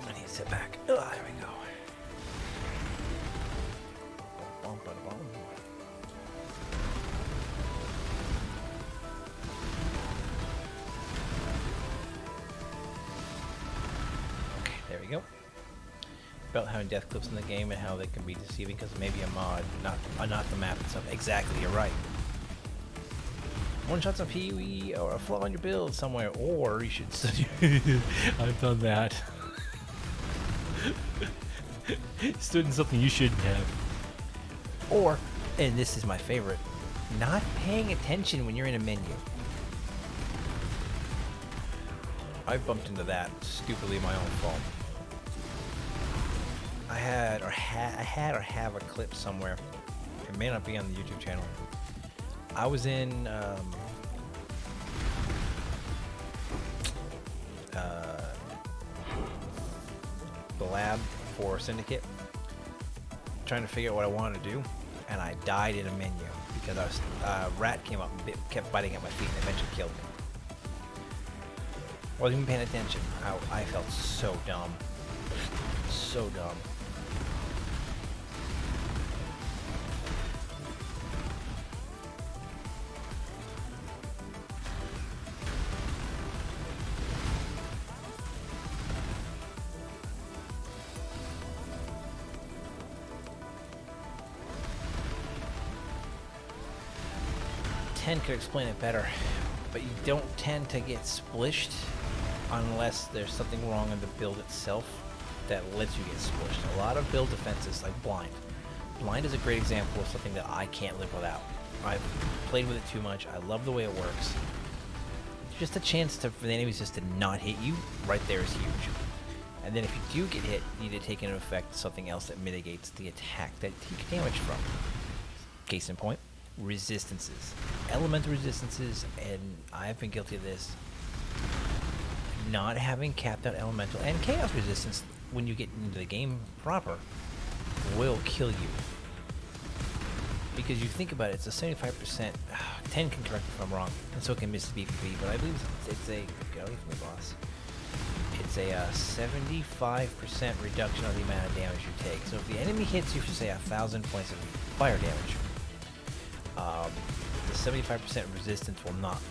I need to sit back. There we go. Okay, there we go. About having death clips in the game and how they can be deceiving because maybe a mod, not the map itself. Exactly, you're right. One shots on Pee-wee or a flaw on your build somewhere, or you should study. I've done that. Stood in something you shouldn't have. Or, and this is my favorite, not paying attention when you're in a menu. I bumped into that stupidly my own fault. I had or have a clip somewhere. It may not be on the YouTube channel. I was in the lab for Syndicate, trying to figure out what I wanted to do, and I died in a menu because I was rat came up and kept biting at my feet and eventually killed me. Wasn't even paying attention. I felt so dumb. So dumb. Ten could explain it better, but you don't tend to get splished unless there's something wrong in the build itself that lets you get splished. A lot of build defenses, like blind. Blind is a great example of something that I can't live without. I've played with it too much. I love the way it works. Just a chance for the enemies just to not hit you right there is huge. And then if you do get hit, you need to take into effect something else that mitigates the attack that you take damage from. Case in point, resistances. Elemental resistances, and I've been guilty of this. Not having capped out elemental and chaos resistance when you get into the game proper will kill you. Because you think about it, it's a 75%, 10 can correct me if I'm wrong, and so can Mrs. BPP, but I believe it's a, get away from me, boss. It's a 75% reduction of the amount of damage you take. So if the enemy hits you for, say, 1,000 points of fire damage, the 75% resistance will not,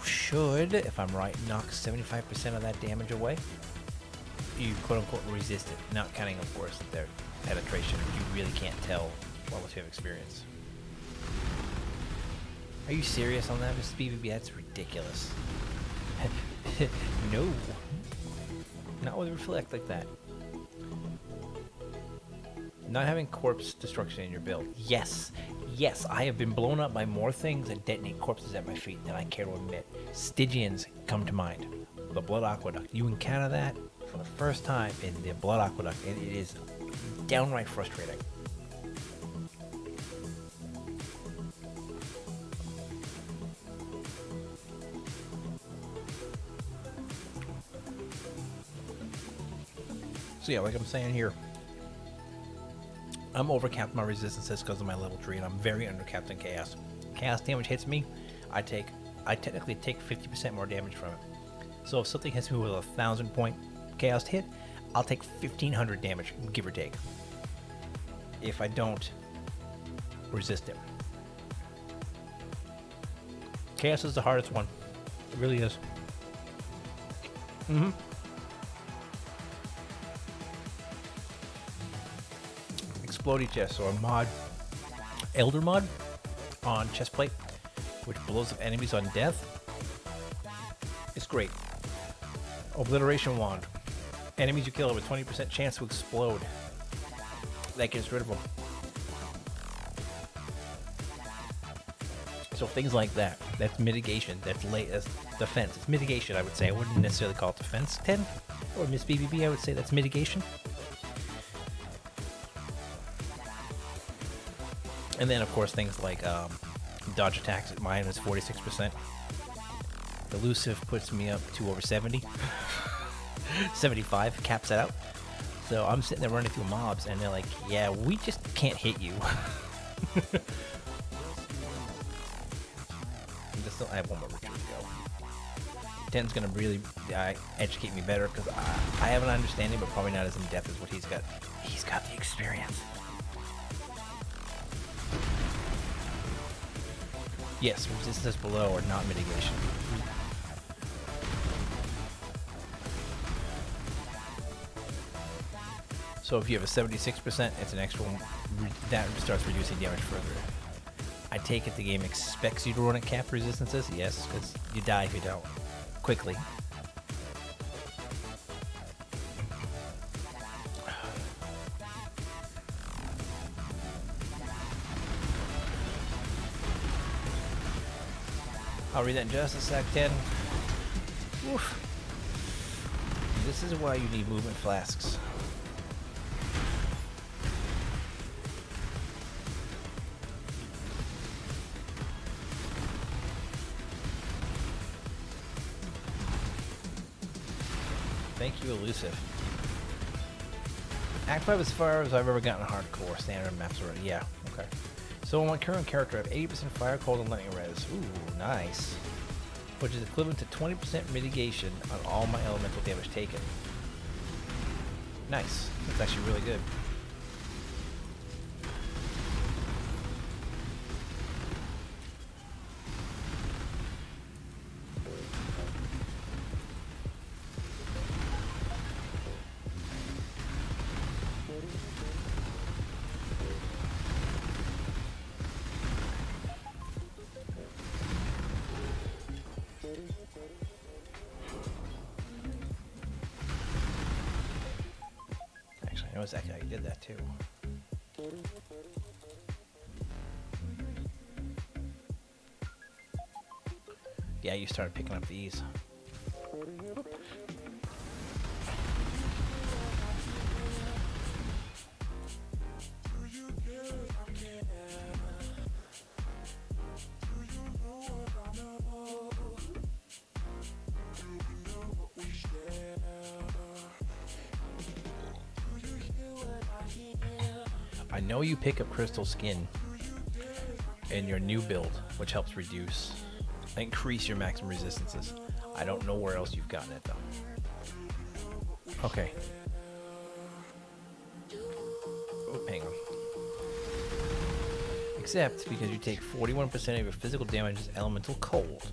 should, if I'm right, knock 75% of that damage away. You quote-unquote resist it, not counting, of course, their penetration, which you really can't tell unless you have experience. Are you serious on that, Mr. BBB? That's ridiculous. No. Not with Reflect like that. Not having corpse destruction in your build. Yes. Yes, I have been blown up by more things that detonate corpses at my feet than I care to admit. Stygians come to mind. The Blood Aqueduct. You encounter that for the first time in the Blood Aqueduct, and it is downright frustrating. So yeah, like I'm saying here, I'm overcapped my resistances because of my level 3, and I'm very undercapped in chaos. Chaos damage hits me, I technically take 50% more damage from it. So if something hits me with a 1,000 point chaos hit, I'll take 1,500 damage, give or take, if I don't resist it. Chaos is the hardest one. It really is. Explodey chest, or mod, Elder mod on chestplate, which blows up enemies on death. It's great. Obliteration wand. Enemies you kill have a 20% chance to explode. That gets rid of them. So things like that. That's mitigation. That's defense. It's mitigation, I would say. I wouldn't necessarily call it defense. 10 or Miss BBB, I would say that's mitigation. And then, of course, things like dodge attacks at mine is 46%. Elusive puts me up to over 70. 75 caps that out. So I'm sitting there running through mobs, and they're like, yeah, we just can't hit you. I have one more retreat to go. 10's going to really educate me better, because I have an understanding, but probably not as in depth as what he's got. He's got the experience. Yes, resistance below or not mitigation. So if you have a 76%, it's an extra one that starts reducing damage further. I take it the game expects you to run at cap resistances? Yes, because you die if you don't. Quickly. I'll read that in just a sec, 10. Oof. This is why you need movement flasks. Thank you, Elusive. Act 5 as far as I've ever gotten hardcore standard maps already. Yeah, okay. So on my current character, I have 80% fire, cold, and lightning res. Ooh, nice. Which is equivalent to 20% mitigation on all my elemental damage taken. Nice. That's actually really good. I know exactly how you did that too. Yeah, you started picking up these. I know you pick up crystal skin in your new build, which helps increase your maximum resistances. I don't know where else you've gotten it though. Okay. Oh, hang on. Except because you take 41% of your physical damage as elemental cold,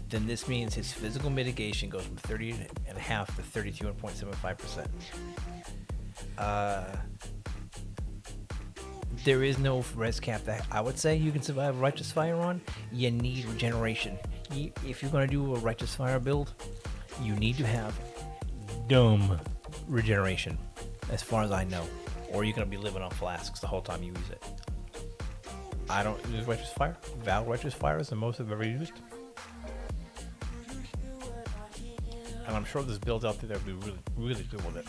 then this means his physical mitigation goes from 30.5 to 32.75%. There is no res cap that I would say you can survive Righteous Fire on. You need regeneration. If you're going to do a Righteous Fire build, you need to have dumb regeneration, as far as I know. Or you're going to be living on flasks the whole time you use it. I don't use Righteous Fire. Val Righteous Fire is the most I've ever used. And I'm sure there's builds out there that would be really, really good with it.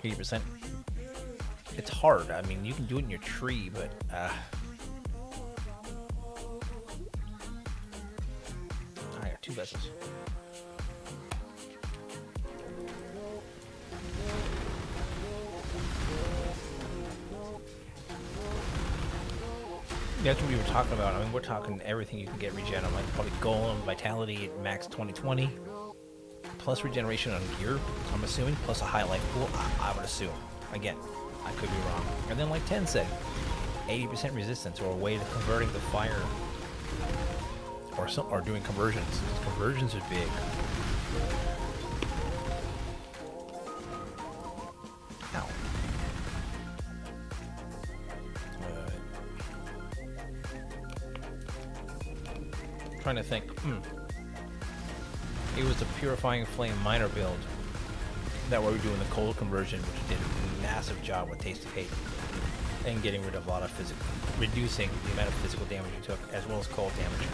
80%. It's hard. I mean, you can do it in your tree, but I got 2 vessels. That's what we were talking about. I mean, we're talking everything you can get regen on, like probably Golem, Vitality at max 2020. Plus regeneration on gear, I'm assuming, plus a high life pool, I would assume. Again, I could be wrong. And then like 10 said, 80% resistance, or a way to converting the fire, or doing conversions. Conversions are big. Ow. Trying to think. It was a Purifying Flame minor build that we were doing the cold conversion, which did a massive job with Taste of Hate and getting rid of a lot of reducing the amount of physical damage you took, as well as cold damage.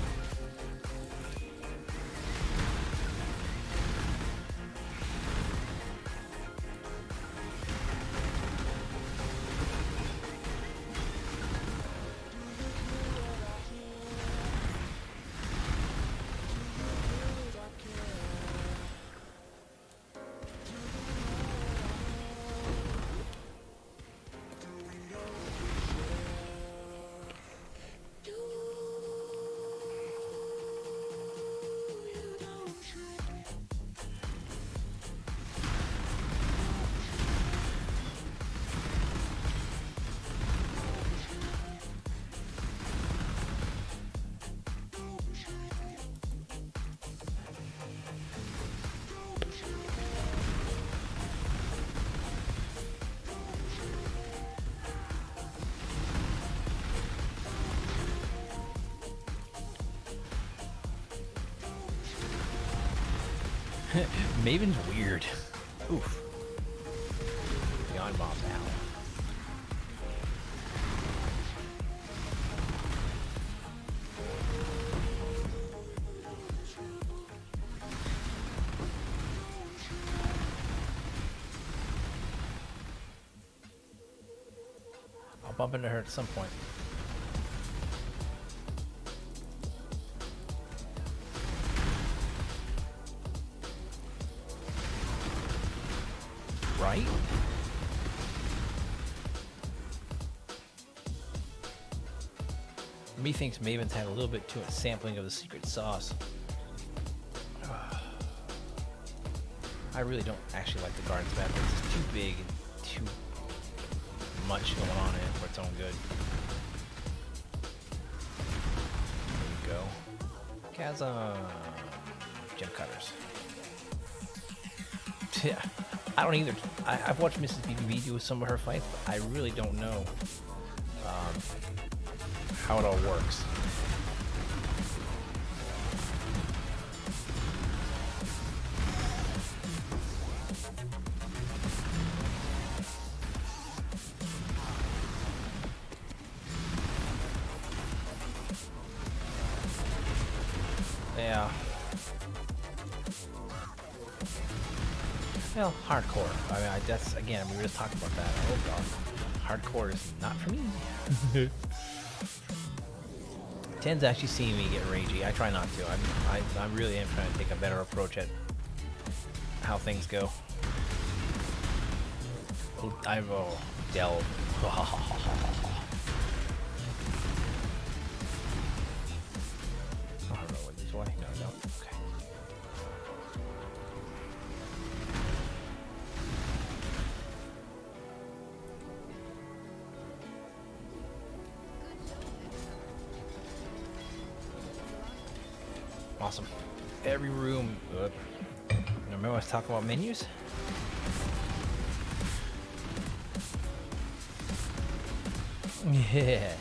Maven's weird. Oof. Beyond bombs out. I'll bump into her at some point. Right? Methinks Maven's had a little bit too much sampling of the secret sauce. I really don't actually like the Gardens map. It's just too big and too much going on in it for its own good. There you go. Chasm. Gem cutters. Yeah. I don't either. I've watched Mrs. BBB do some of her fights, but I really don't know how it all works. Yeah. Well, hardcore. I mean, that's again. We were just talking about that. Oh god, hardcore is not for me. 10's actually seeing me get ragey. I try not to. I really am trying to take a better approach at how things go. Oh, delve. I don't know what this way. No, no. Okay. Awesome. Every room. Remember I was talking about menus? Yeah.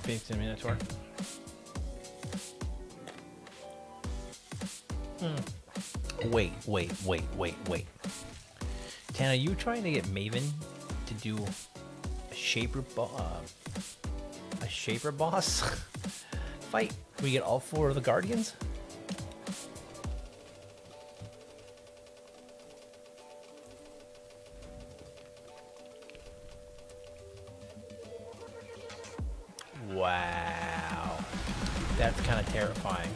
Phoenix and Minotaur. Wait. Tan, are you trying to get Maven to do a shaper boss fight? We get all 4 of the Guardians? Wow. That's kind of terrifying.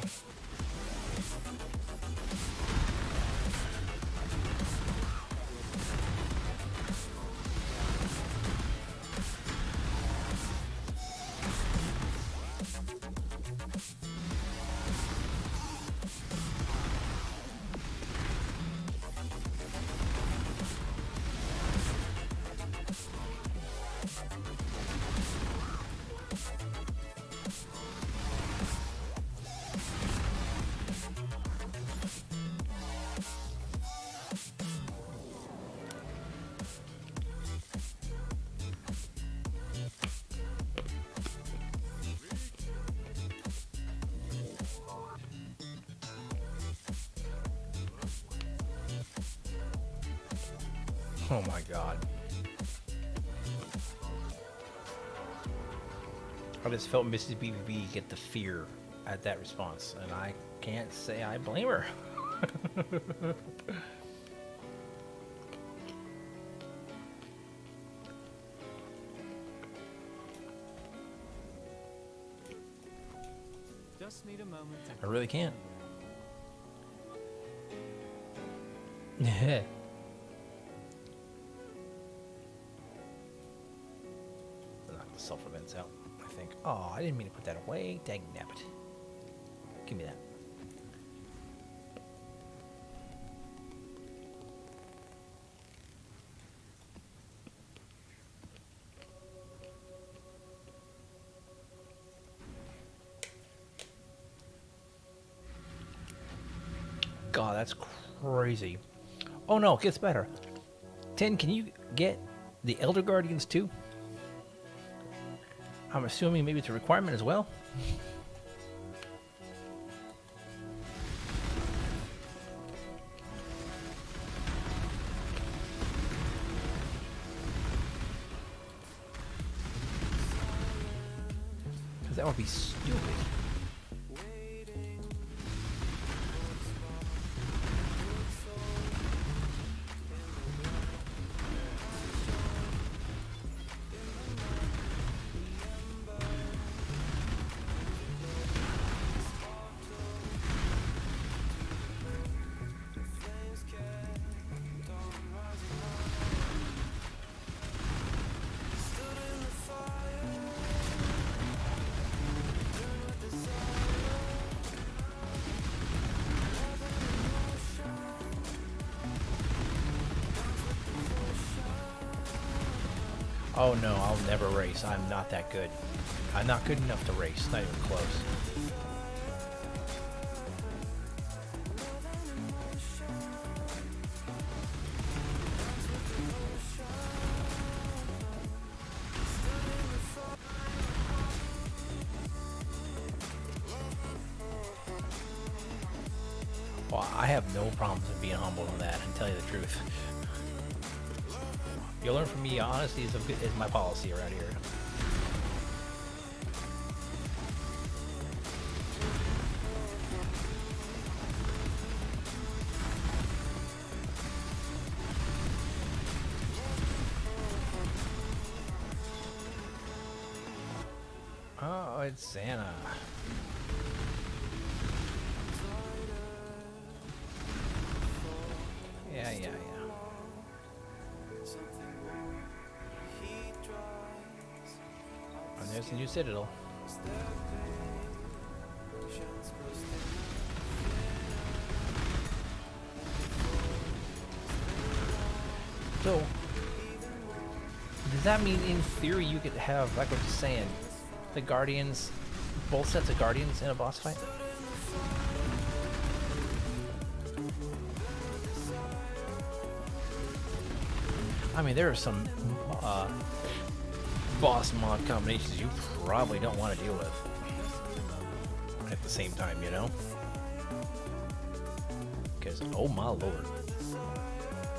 Oh my god. I just felt Mrs. BBB get the fear at that response, and I can't say I blame her. Just need a moment. I really can't. Yeah. Knock the sulfur vents out, I think. Oh, I didn't mean to put that away. Dang nabbit. Give me that. God, that's crazy. Oh no, it gets better. 10, can you get the Elder Guardians too? I'm assuming maybe it's a requirement as well. Because that would be stupid. Oh no, I'll never race. I'm not that good. I'm not good enough to race. Not even close. Well, I have no problems in being humble on that, and tell you the truth. You'll learn from me, honesty is my policy around here. Oh, it's Santa. Yeah. And there's the new Citadel. So, does that mean in theory you could have, like I was just saying, the Guardians, both sets of Guardians in a boss fight? I mean, there are some boss mod combinations you probably don't want to deal with at the same time, you know? Because, oh my lord.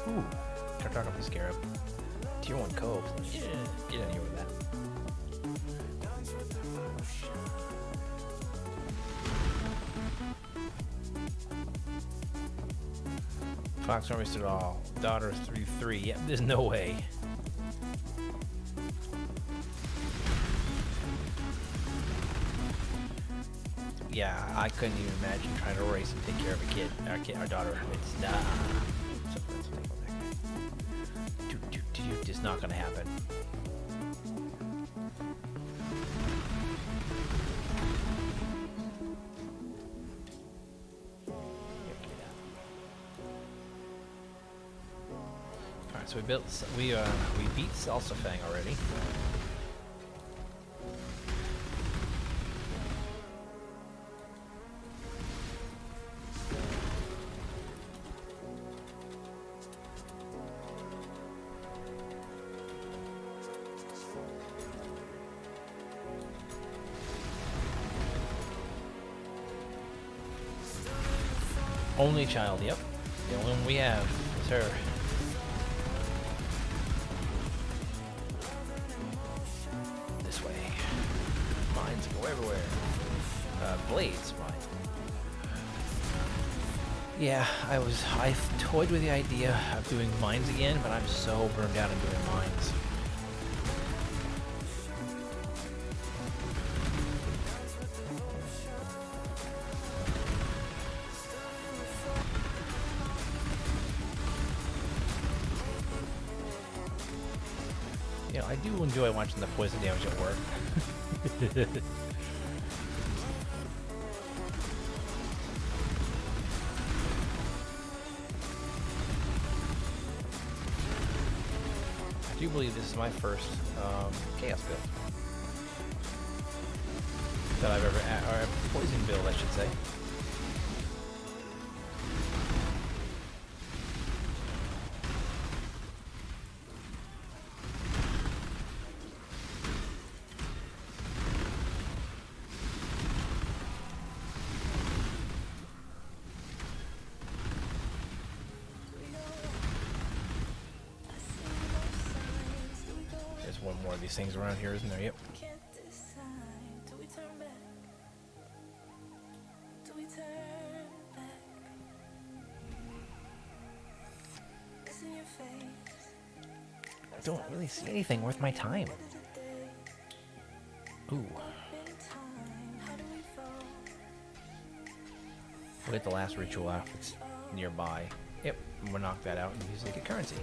Ooh, Cartography Scarab. Tier 1 Cove. Yeah, get in here with that. Fox harvested all. Daughter 3-3. Yep, there's no way. Yeah, I couldn't even imagine trying to race and take care of a kid. Our daughter. It's nah. Just not gonna happen. Alright, so we beat Salsafang already. Only child, yep. The only one we have is her. This way. Mines go everywhere. Blades, mine. Yeah, I toyed with the idea of doing mines again, but I'm so burned out on doing mines. You know, I do enjoy watching the poison damage at work. I do believe this is my first chaos build that I've ever, or poison build, I should say. one more of these things around here, isn't there? Yep. Can't decide. Do we turn back? Do we turn back? 'Cause in your face, I don't really see anything worth my time. what is the day? Ooh. In time, how do we fall? We'll get the last ritual out if it's nearby. Yep, we'll knock that out and use it to get currency.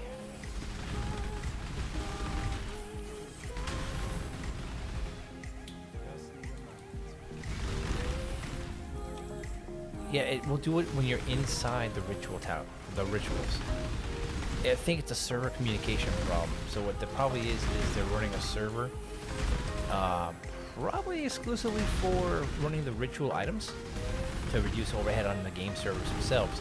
Yeah, it will do it when you're inside the ritual tower, the rituals. I think it's a server communication problem. So what there probably is they're running a server, probably exclusively for running the ritual items to reduce overhead on the game servers themselves.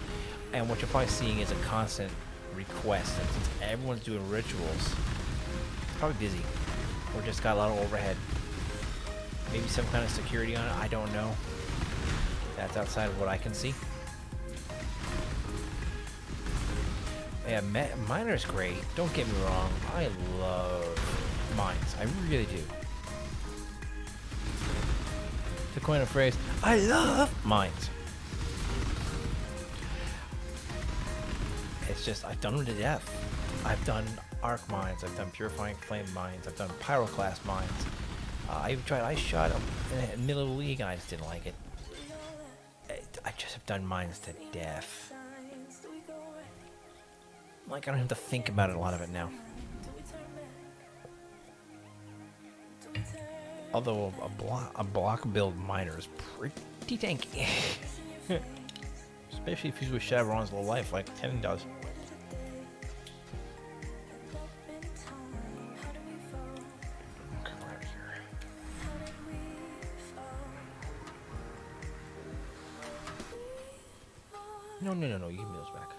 And what you're probably seeing is a constant request. And since everyone's doing rituals, it's probably busy, or just got a lot of overhead. Maybe some kind of security on it. I don't know. That's outside of what I can see. Yeah, Miner's great. Don't get me wrong. I love mines. I really do. To coin a phrase, I love mines. It's just, I've done them to death. I've done arc mines. I've done purifying flame mines. I've done pyroclast mines. I even tried ice shot in the middle of the league and I just didn't like it. I just have done mines to death. Signs, do we go right? Like, I don't have to think about it, a lot of it now. Do we turn back? Do we turn? Although a block build miner is pretty tanky. Especially if he's with Chevron's low life like Ten does. In time, how do we fall? Come right here. How did we fall? No, you give me those back.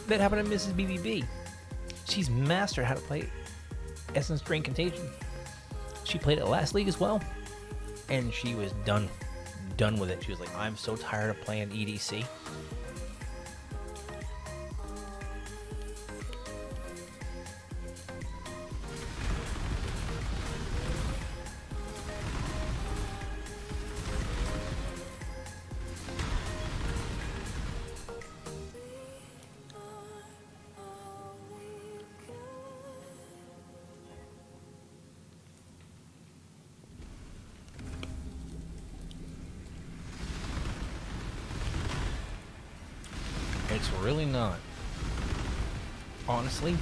That happened to Mrs. BBB. She's mastered how to play Essence Drain Contagion. She played it last league as well, and she was done with it. She was like, I'm so tired of playing EDC. It's really not. Honestly,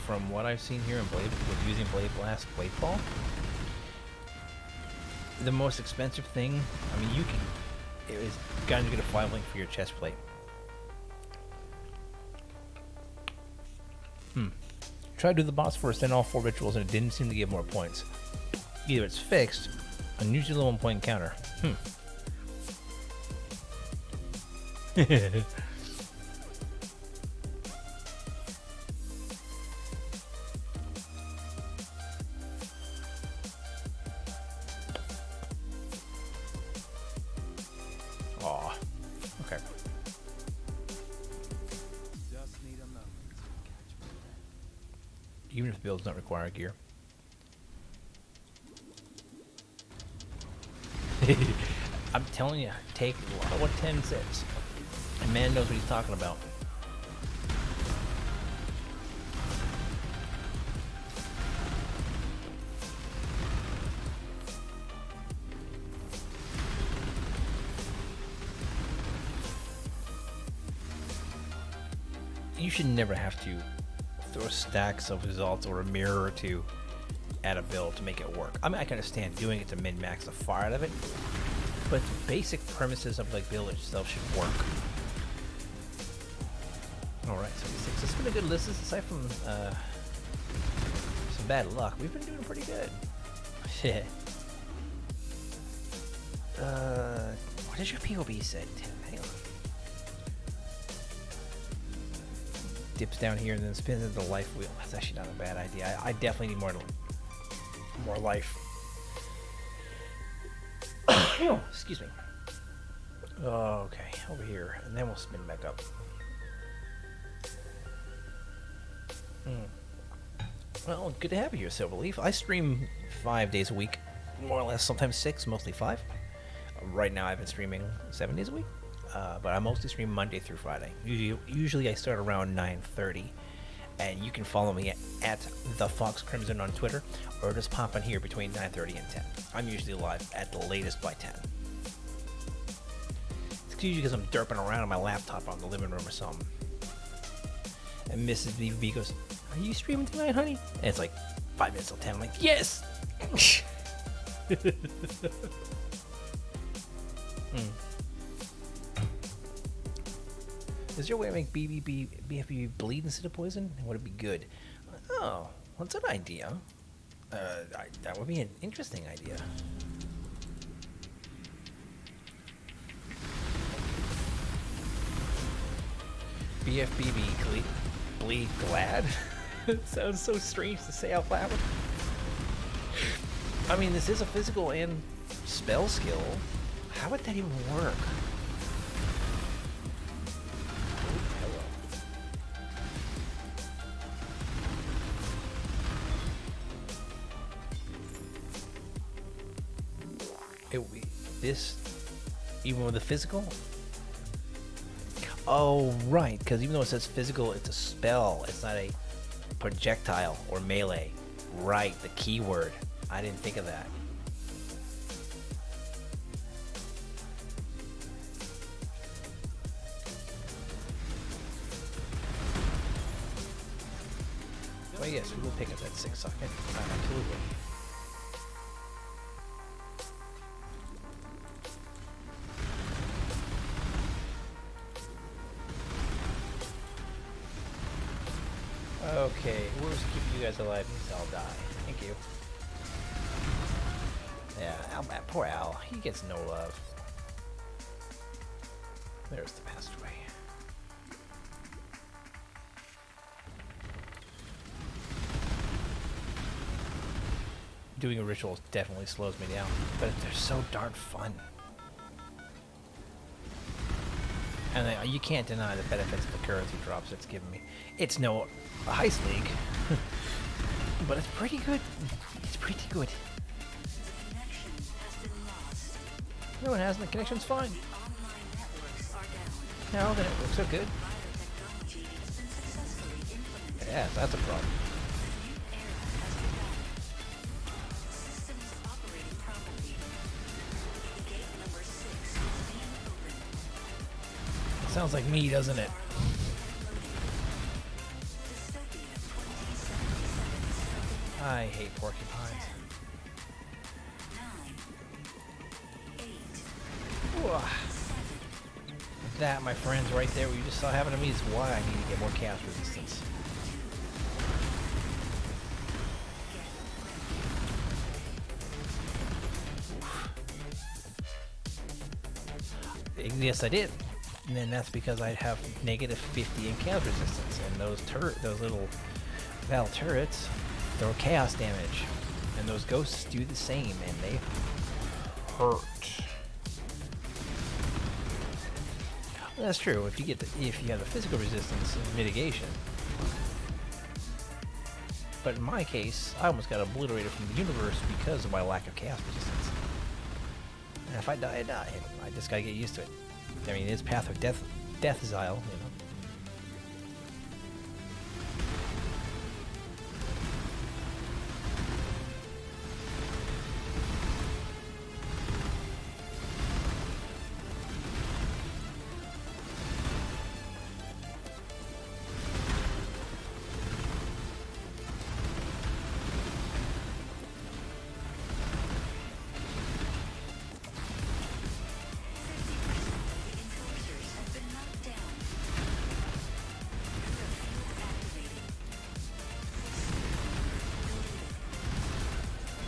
from what I've seen here in Blade, with using Blade Blast Bladefall, the most expensive thing, I mean, you can, it is going to get a 5 link for your chest plate. Try to do the boss first, then all 4 rituals, and it didn't seem to give more points. Either it's fixed, unusually low 1 point counter. Aw. Okay. Just need a moment to catch my breath. Even if the build does not require gear. I'm telling you, take a lot of what 10 says. And man knows what he's talking about. You should never have to throw stacks of results or a mirror or two at a build to make it work. I mean, I can understand doing it to min-max the fire out of it, but the basic premises of like build itself should work. Alright, so it's been a good list aside from some bad luck. We've been doing pretty good. Shit. What did your POB say? Hang on. dips down here and then spins into the life wheel. That's actually not a bad idea. I definitely need more life. Excuse me. Okay, over here, and then we'll spin back up. Well, good to have you here, Silverleaf. I stream 5 days a week, more or less, sometimes 6, mostly 5. Right now I've been streaming 7 days a week, but I mostly stream Monday through Friday. Usually I start around 9:30, and you can follow me at the Fox Crimson on Twitter, or just pop in here between 9:30 and 10. I'm usually live at the latest by 10. It's usually because I'm derping around on my laptop on the living room or something. And Mrs. BB goes, "Are you streaming tonight, honey?" And it's like 5 minutes till 10. I'm like, yes! Is there a way to make BFB bleed instead of poison? Would it be good? Oh, what's an idea? That would be an interesting idea. BFBB bleed glad? It sounds so strange to say out loud. I mean, this is a physical and spell skill. How would that even work? It would be this, even with the physical? Oh, right, because even though it says physical, it's a spell. It's not a projectile or melee. Right, the keyword. I didn't think of that. Well, yes, we will pick up that 6 socket. Absolutely. Okay, whoever's keeping you guys alive means I'll die. Thank you. Yeah, poor Al. He gets no love. There's the passageway. Doing a ritual definitely slows me down, but they're so darn fun. And you can't deny the benefits of the currency drops it's given me. It's no heist league, but it's pretty good. It's pretty good. No, it hasn't. The connection's fine. No, the networks are good. Yeah, that's a problem. Sounds like me, doesn't it? I hate porcupines. That, my friends, right there, what you just saw happen to me is why I need to get more chaos resistance. Yes, I did. And then that's because I have negative 50 in chaos resistance, and those little Val turrets throw chaos damage, and those ghosts do the same, and they hurt. Well, that's true. If you have the physical resistance and mitigation, but in my case, I almost got obliterated from the universe because of my lack of chaos resistance. And if I die, I die. I just gotta get used to it. I mean, it's Path of Exile, you know.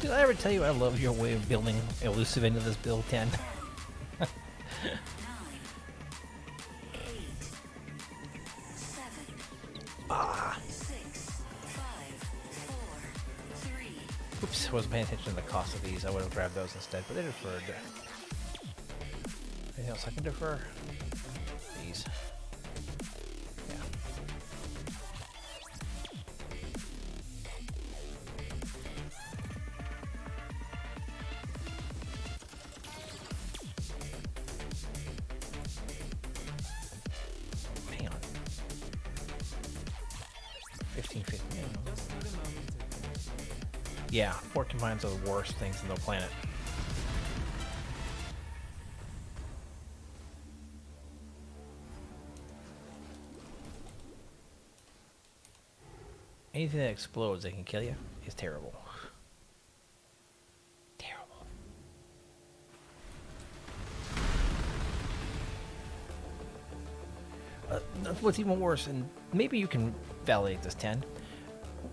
Did I ever tell you I love your way of building elusive into this build, 10? Ah. Oops, wasn't paying attention to the cost of these. I would have grabbed those instead, but they deferred. Anything else I can defer? These. Yeah. Hang on. 1550. Just need a moment to Yeah, porcupines are the worst things on the planet. Anything that explodes that can kill you is terrible. Terrible. What's even worse, and maybe you can validate this, 10.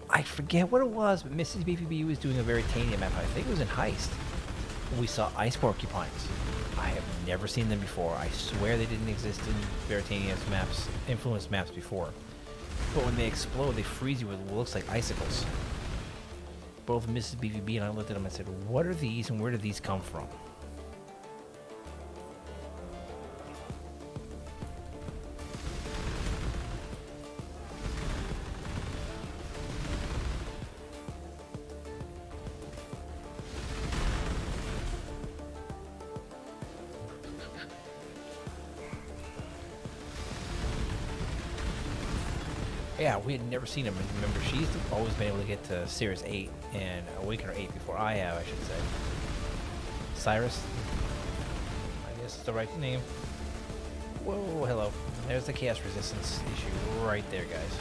I forget what it was, but Mrs. BVB was doing a Veritania map. I think it was in Heist. We saw ice porcupines. I have never seen them before. I swear they didn't exist in Veritania's maps, influence maps before. But when they explode, they freeze you with what looks like icicles. Both Mrs. BVB and I looked at them and said, what are these and where do these come from? Yeah, we had never seen him. And remember, she's always been able to get to Series 8 and Awakener 8 before I have, I should say. Cyrus? I guess it's the right name. Whoa, hello. There's the chaos resistance issue right there, guys.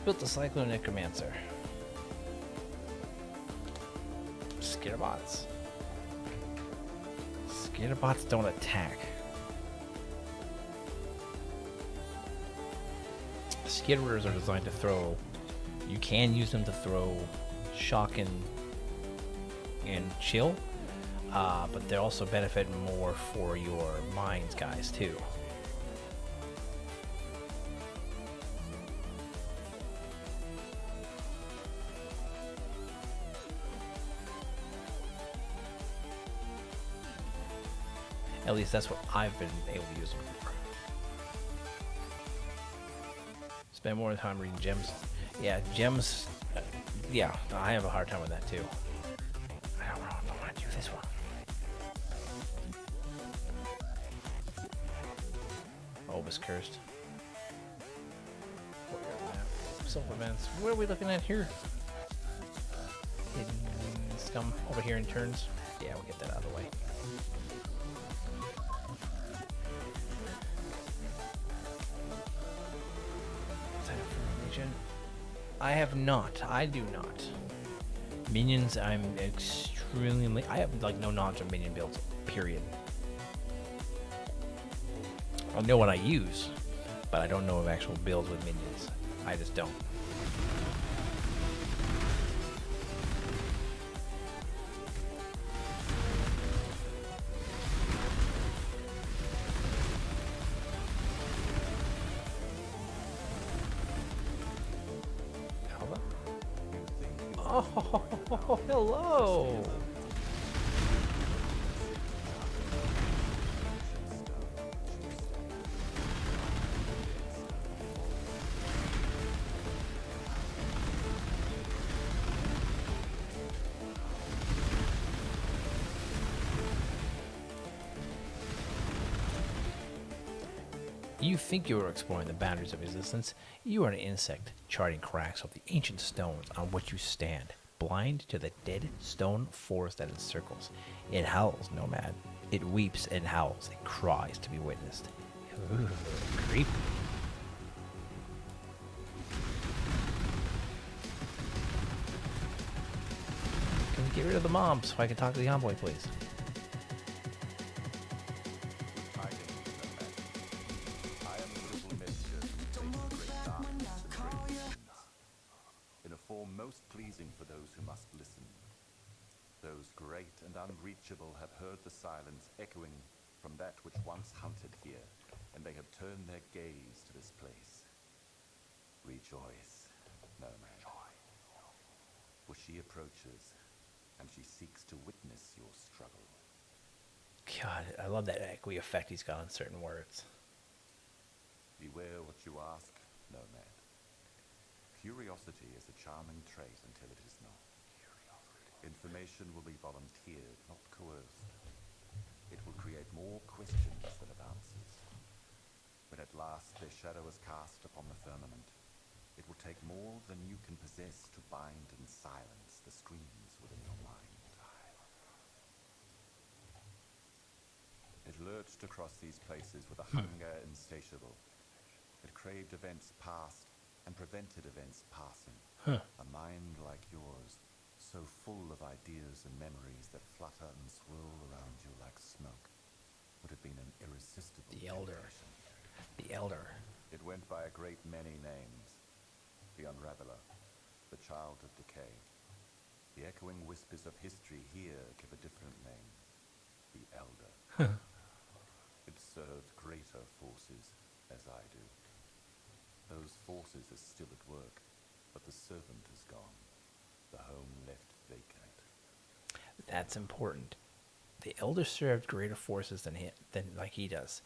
Built the Cyclone Necromancer. Skitterbots. Skitterbots don't attack. Skitterers are designed to throw. You can use them to throw shock and chill, but they also benefit more for your mines guys too. At least that's what I've been able to use them for. Spend more time reading gems. Yeah, gems. Yeah, I have a hard time with that too. I don't want to do this one. Obus cursed. Supplements. What are we looking at here? Hidden scum over here in turns. Yeah, we'll get that out of the way. I have not. I do not. Minions, I'm extremely... I have, like, no knowledge of minion builds, period. I know what I use, but I don't know of actual builds with minions. I just don't. Oh, hello. You think you are exploring the boundaries of existence. You are an insect, charting cracks of the ancient stones on which you stand, blind to the dead stone forest that encircles. It howls, nomad. It weeps and howls. It cries to be witnessed. Ooh, creepy. Can we get rid of the mom so I can talk to the envoy, please? Most pleasing for those who must listen. Those great and unreachable have heard the silence echoing from that which once hunted here, and they have turned their gaze to this place. Rejoice, Merman, for she approaches, and she seeks to witness your struggle. God, I love that echoey effect he's got on certain words. Beware what you ask, Nomad. Curiosity is a charming trait until it is not. Information will be volunteered, not coerced. It will create more questions than it answers. When at last their shadow is cast upon the firmament, it will take more than you can possess to bind and silence the screams within your mind. It lurched across these places with a hunger insatiable. It craved events past and prevented events passing. A mind like yours, so full of ideas and memories that flutter and swirl around you like smoke, would have been an irresistible The Elder. temptation. The Elder. It went by a great many names. The Unraveler, the Child of Decay. The echoing whispers of history here give a different name. The Elder. It served greater forces, as I do. Those forces are still at work, but the servant is gone. The home left vacant. That's important. The Elder served greater forces than like he does,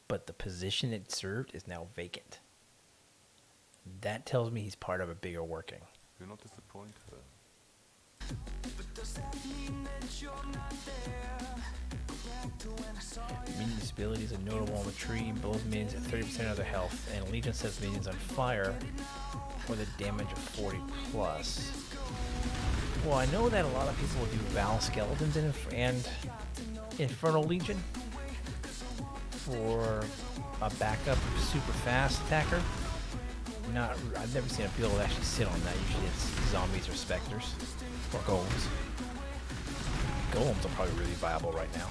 but the position it served is now vacant. That tells me he's part of a bigger working. Do not disappoint her. Minions' abilities are notable on the tree. Blows minions at 30% of their health, and Legion sets minions on fire with a damage of 40 plus. Well, I know that a lot of people do Val Skeletons and Infernal Legion for a backup super fast attacker. I've never seen a build actually sit on that. Usually it's zombies or specters or golems. Golems are probably really viable right now.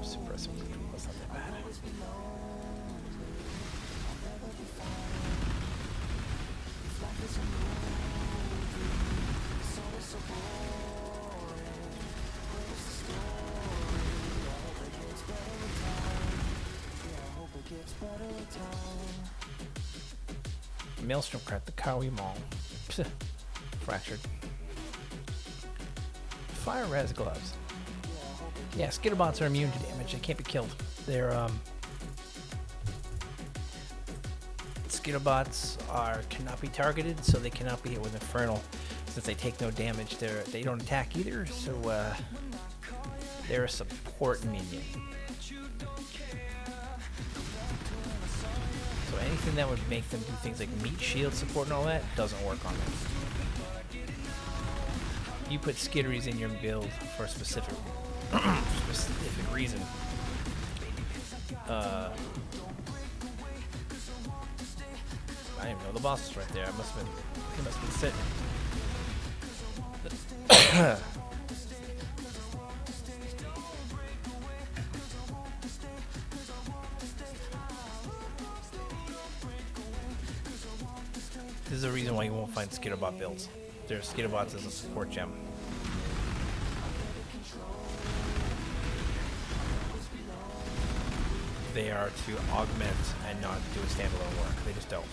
Suppressing control, that's not that bad. Maelstrom cracked the Kawi Mall. Fractured. Fire res gloves. Yeah, skitterbots are immune to damage. They can't be killed. They're skitterbots cannot be targeted, so they cannot be hit with infernal. Since they take no damage, they don't attack either. So they're a support minion. So anything that would make them do things like meat shield support and all that doesn't work on them. You put skitteries in your build for a specific reason. I didn't even know the boss was right there. He must have been sitting. This is the reason why you won't find skitterbot builds. There's skitterbots as a support gem. They are to augment and not do a standalone work. They just don't.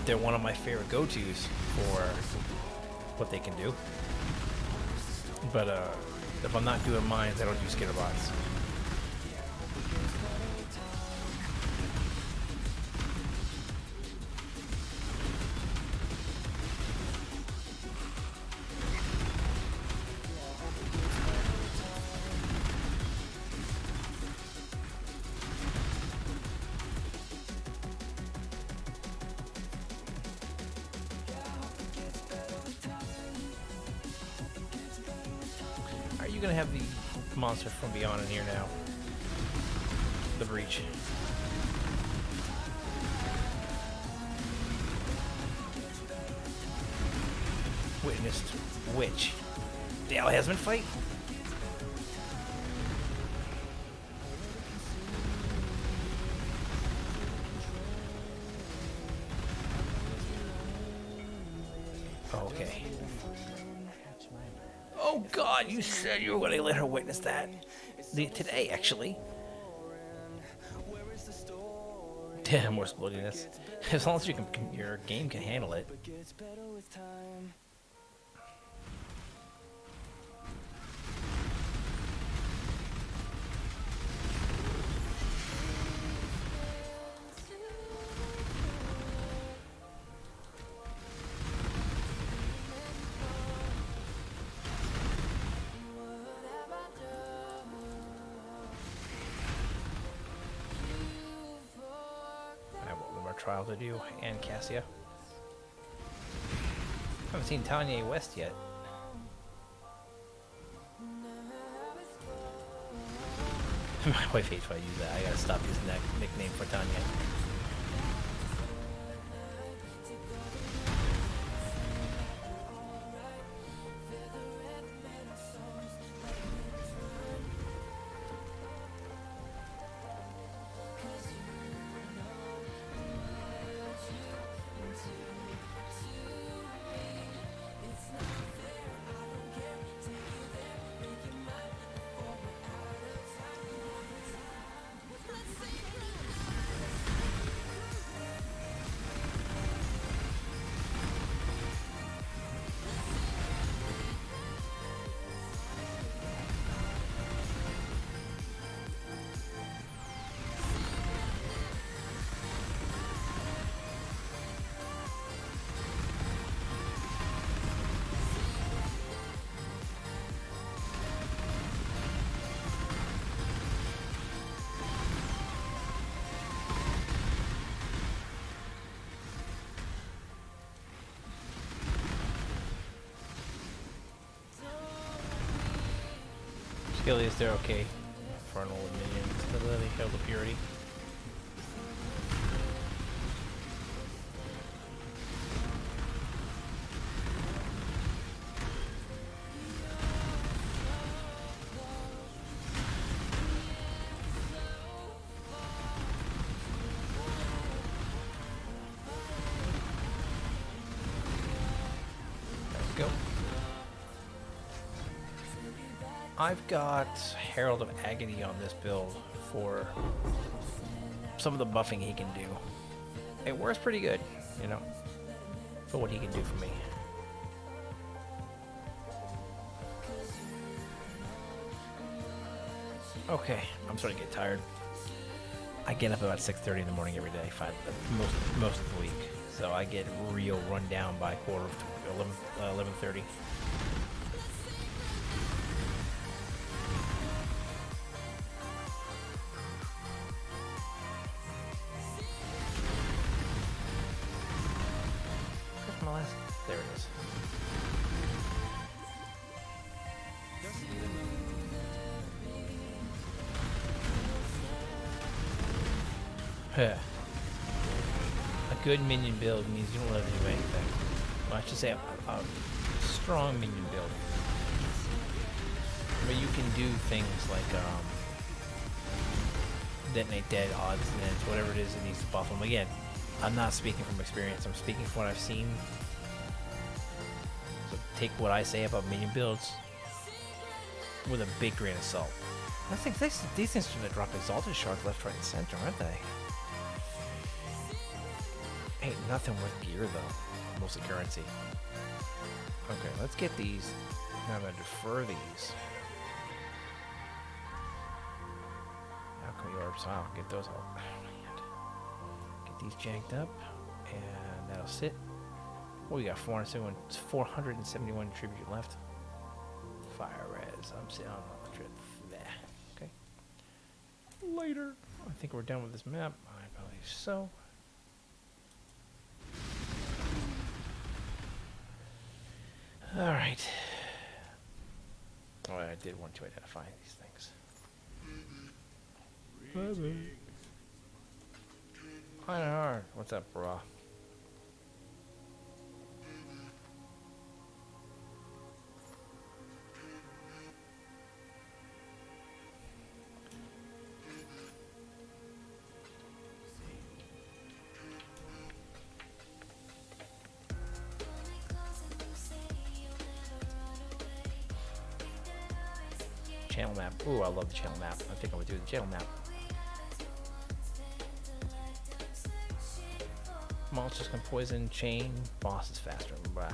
They're one of my favorite go-tos for what they can do. But if I'm not doing mines, I don't do skitterbots. Are you gonna have the monster from beyond in here now? The breach. Witnessed which? The Alhazman fight? Okay. Oh God, you said you were going to let her witness that. Today, actually. Damn, more splittiness. As long as your game can handle it. I have one more trial to do, and Cassia. I haven't seen Tenkiei West yet. My wife hates when I use that. I gotta stop using that nickname for Tenkiei. Skillies, they're okay. Infernal minions, they held the purity. Let's go. I've got Herald of Agony on this build for some of the buffing he can do. It works pretty good, you know, for what he can do for me. Okay, I'm starting to get tired. I get up about 6:30 in the morning every day, most of the week. So I get real run down by quarter of 11:30. There it is. A good minion build means you don't have to do anything. Well, I should say a strong minion build. Where you can do things like detonate dead, odds, and ends, whatever it is that needs to buff them. Again, I'm not speaking from experience. I'm speaking from what I've seen. So take what I say about minion builds with a big grain of salt. I think these things are going to drop Exalted Shards left, right, and center, aren't they? Ain't nothing worth gear, though. Mostly currency. Okay, let's get these. Now I'm going to defer these. Alchemy orbs. I'll get those all. Get these janked up. And that'll sit. Well, we got 471 tribute left. Fire res. I'm sitting on the trip. There. Okay. Later. I think we're done with this map. I believe so. Alright. Oh, I did want to identify these things. Hi, hard. What's up, bro? channel map. Ooh, I love the channel map. I think I'm gonna do the channel map. Monsters can poison, chain, boss is faster. Blah.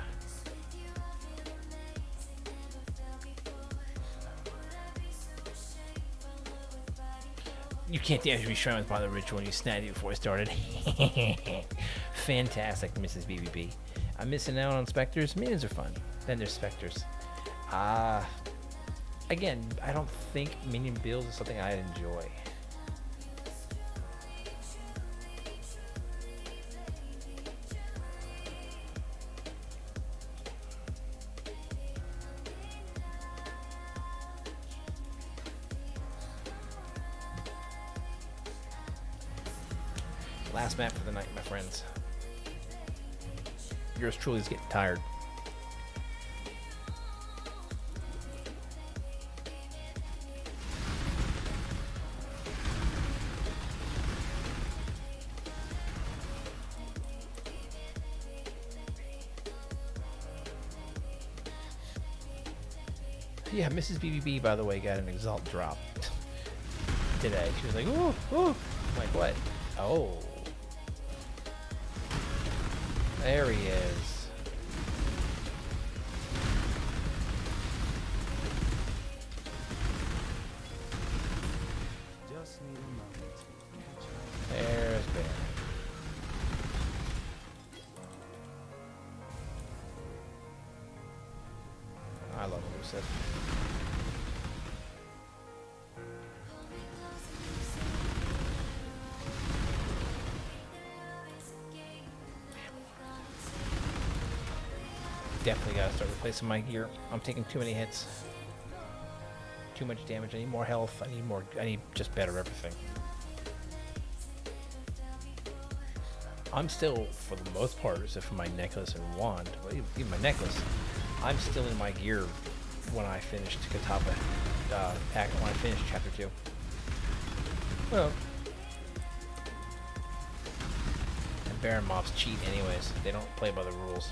You can't damage me shrine with by the ritual when you snagged it before I started. Fantastic, Mrs. BBB. I'm missing out on specters. Minions are fun. Then there's specters. Again, I don't think minion builds is something I enjoy. Last map for the night, my friends. Yours truly is getting tired. Yeah, Mrs. BBB, by the way, got an Exalt drop today. She was like, ooh, ooh. I'm like, what? Oh. There he is. Just need a moment to catch up. There's Bear. I love Elusive. Definitely gotta start replacing my gear. I'm taking too many hits. Too much damage. I need more health. I need more. I need just better everything. I'm still, for the most part, except for my necklace and wand, well, even my necklace, I'm still in my gear when I finished Katapa. When I finished chapter 2. Well, and Baron mobs cheat anyways. They don't play by the rules.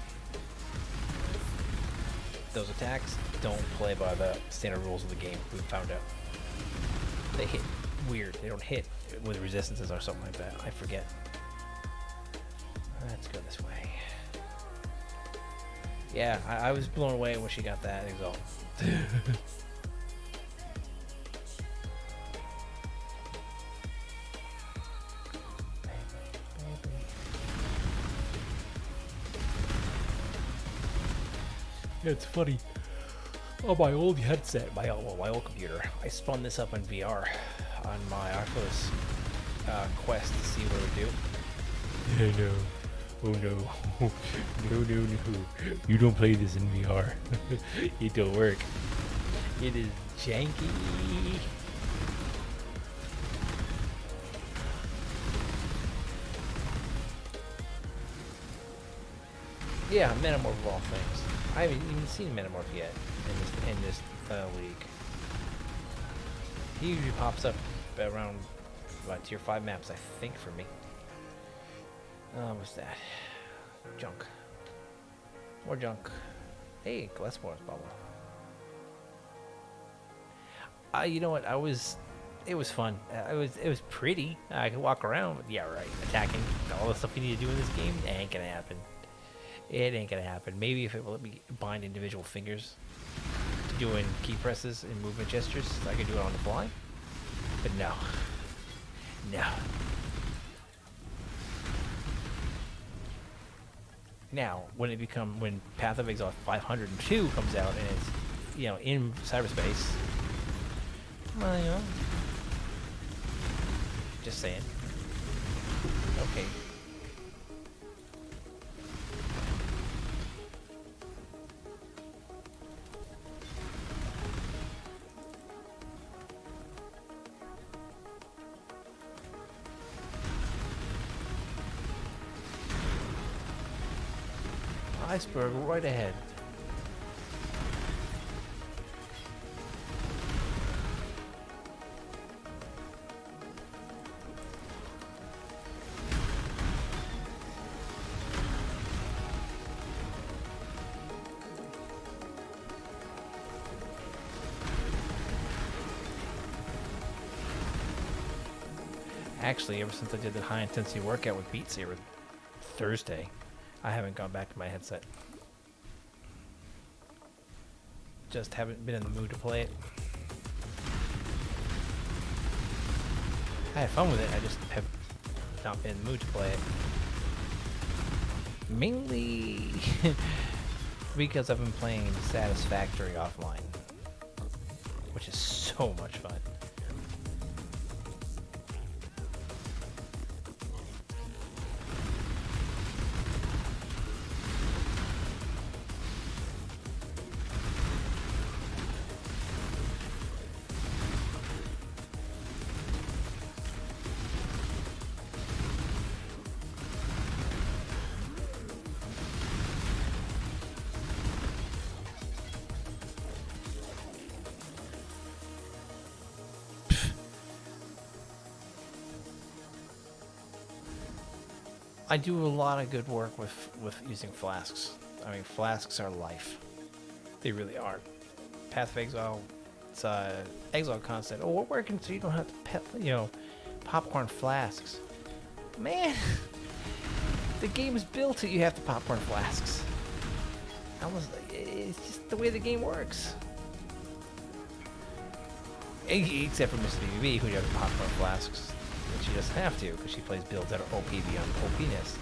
Those attacks don't play by the standard rules of the game. We found out. They hit weird. They don't hit with resistances or something like that. I forget. Let's go this way. Yeah, I was blown away when she got that Exalt. Yeah, it's funny. On my old headset, my old computer, I spun this up in VR on my Oculus Quest to see what it would do. No. Oh no. No. You don't play this in VR. It don't work. It is janky. Yeah, Metamorph of all things. I haven't even seen Metamorph yet in this league. He usually pops up around tier 5 maps, I think, for me. What's that? Junk. More junk. Hey, Gillespie's bubble. You know what? It was fun. It was pretty. I could walk around. But yeah, right. Attacking. All the stuff you need to do in this game, it ain't gonna happen. It ain't gonna happen. Maybe if it will let me bind individual fingers to doing key presses and movement gestures, so I could do it on the fly. But no. No. Now, when Path of Exile 502 comes out and it's, in cyberspace, well, just saying. Okay. Iceberg right ahead. Actually, ever since I did the high intensity workout with Beat Saber Thursday, I haven't gone back to my headset. Just haven't been in the mood to play it. I had fun with it, I just have not been in the mood to play it. Mainly because I've been playing Satisfactory offline, which is so much fun. I do a lot of good work with using flasks. I mean, flasks are life. They really are. Path of Exile, it's Exile concept. Oh, we're working so you don't have to, popcorn flasks. Man, the game is built so you have to popcorn flasks. It's just the way the game works. Except for Miss VV, who does popcorn flasks. And she doesn't have to, because she plays builds that are OP beyond OPness.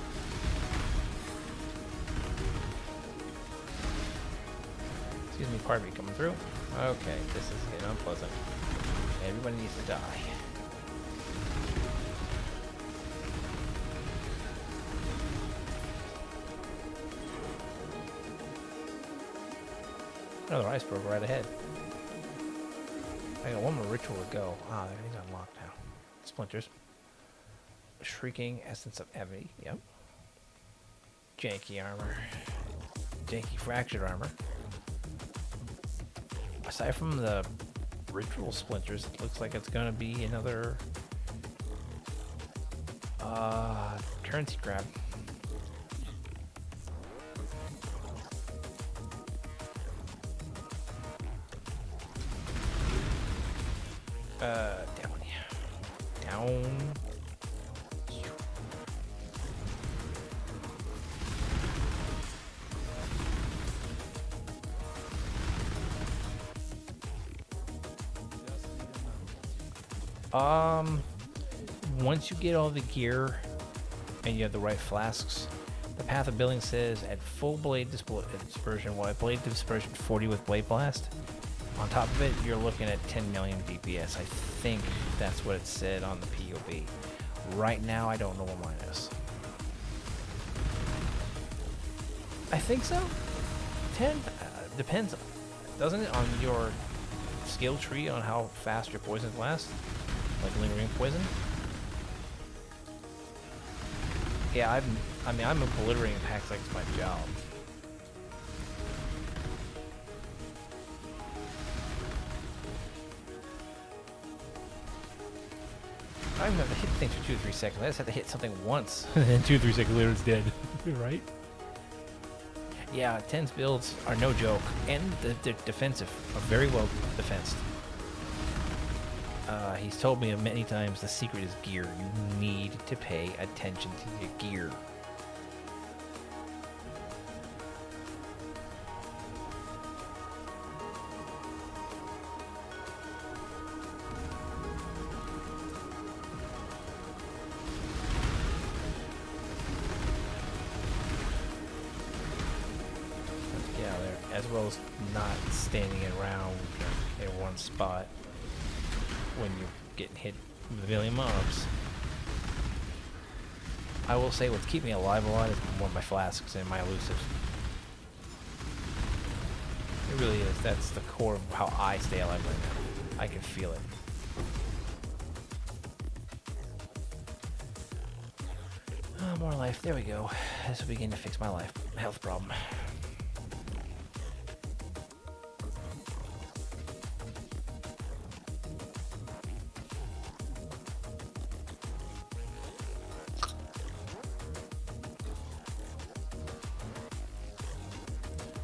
Excuse me, pardon me, coming through? Okay, this is getting unpleasant. Everybody needs to die. Another iceberg right ahead. I got one more ritual to go. Ah, he's unlocked now. Splinters. Shrieking Essence of Ebony. Yep. Janky armor. Janky fractured armor. Aside from the ritual splinters, it looks like it's gonna be another currency grab. Down. Down. Once you get all the gear and you have the right flasks, the Path of Billing says at full blade dispersion, blade dispersion 40 with Blade Blast. On top of it, you're looking at 10 million DPS. I think that's what it said on the POB. Right now, I don't know what mine is. I think so. 10 depends, doesn't it, on your skill tree on how fast your poisons last, like lingering poison. Yeah, I'm obliterating packs like it's my job. I don't even have to hit things for 2 or 3 seconds. I just have to hit something once, and then 2 or 3 seconds later it's dead. Right? Yeah, 10's builds are no joke, and they're defensive, are very well defensed. He's told me many times the secret is gear. You need to pay attention to your gear. As well as not standing around in one spot when you're getting hit with a million mobs. I will say what's keeping me alive a lot is more my flasks and my elusive. It really is. That's the core of how I stay alive right now. I can feel it. Oh, more life. There we go. This will begin to fix my health problem.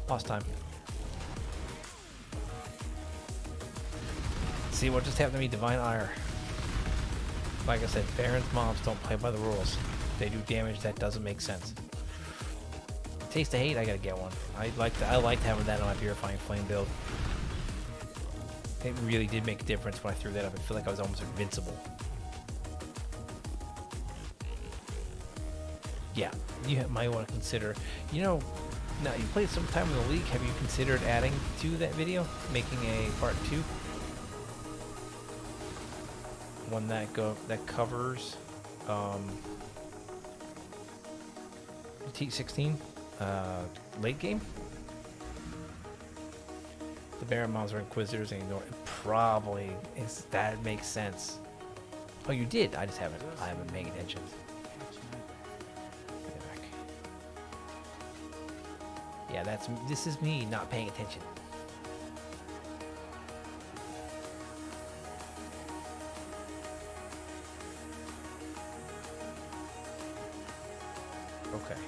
Lost time. See what just happened to me, Divine Ire. Like I said, Baron's mobs don't play by the rules. They do damage that doesn't make sense. Taste of Hate, I gotta get one. I liked having that on my Purifying Flame build. It really did make a difference when I threw that up. I feel like I was almost invincible. Yeah, you might want to consider, now you played some time in the league, have you considered adding to that video, making a part 2? One that covers T16 late game? The Baron mobs are Inquisitors and that makes sense. Oh, you did? I haven't paid attention. Yeah, this is me not paying attention. Okay.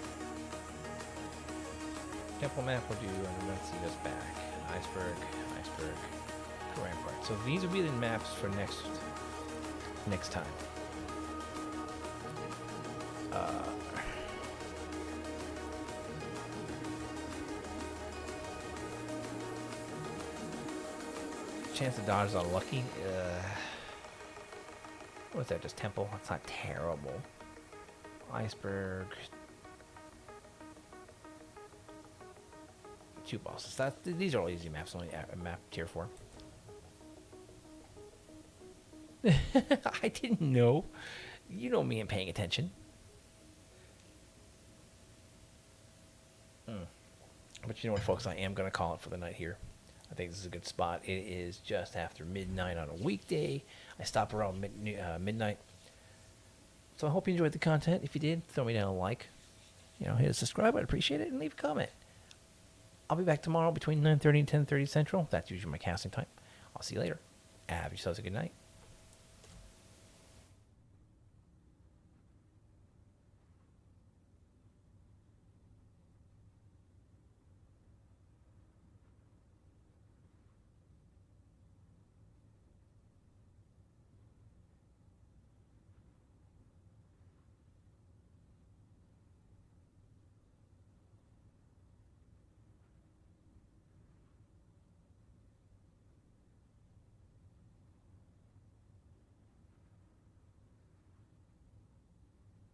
Temple map will do, and then see this back. Iceberg, Rampart. So these will be the maps for next time. Chance of dodge is unlucky. What's that? Just Temple? That's not terrible. Iceberg. 2 bosses. These are all easy maps. Only map tier 4. I didn't know. You know me and paying attention. But you know what, folks? I am going to call it for the night here. I think this is a good spot. It is just after midnight on a weekday. I stop around midnight. So I hope you enjoyed the content. If you did, throw me down a like. Hit a subscribe. I'd appreciate it. And leave a comment. I'll be back tomorrow between 9:30 and 10:30 Central. That's usually my casting time. I'll see you later. Have yourselves a good night.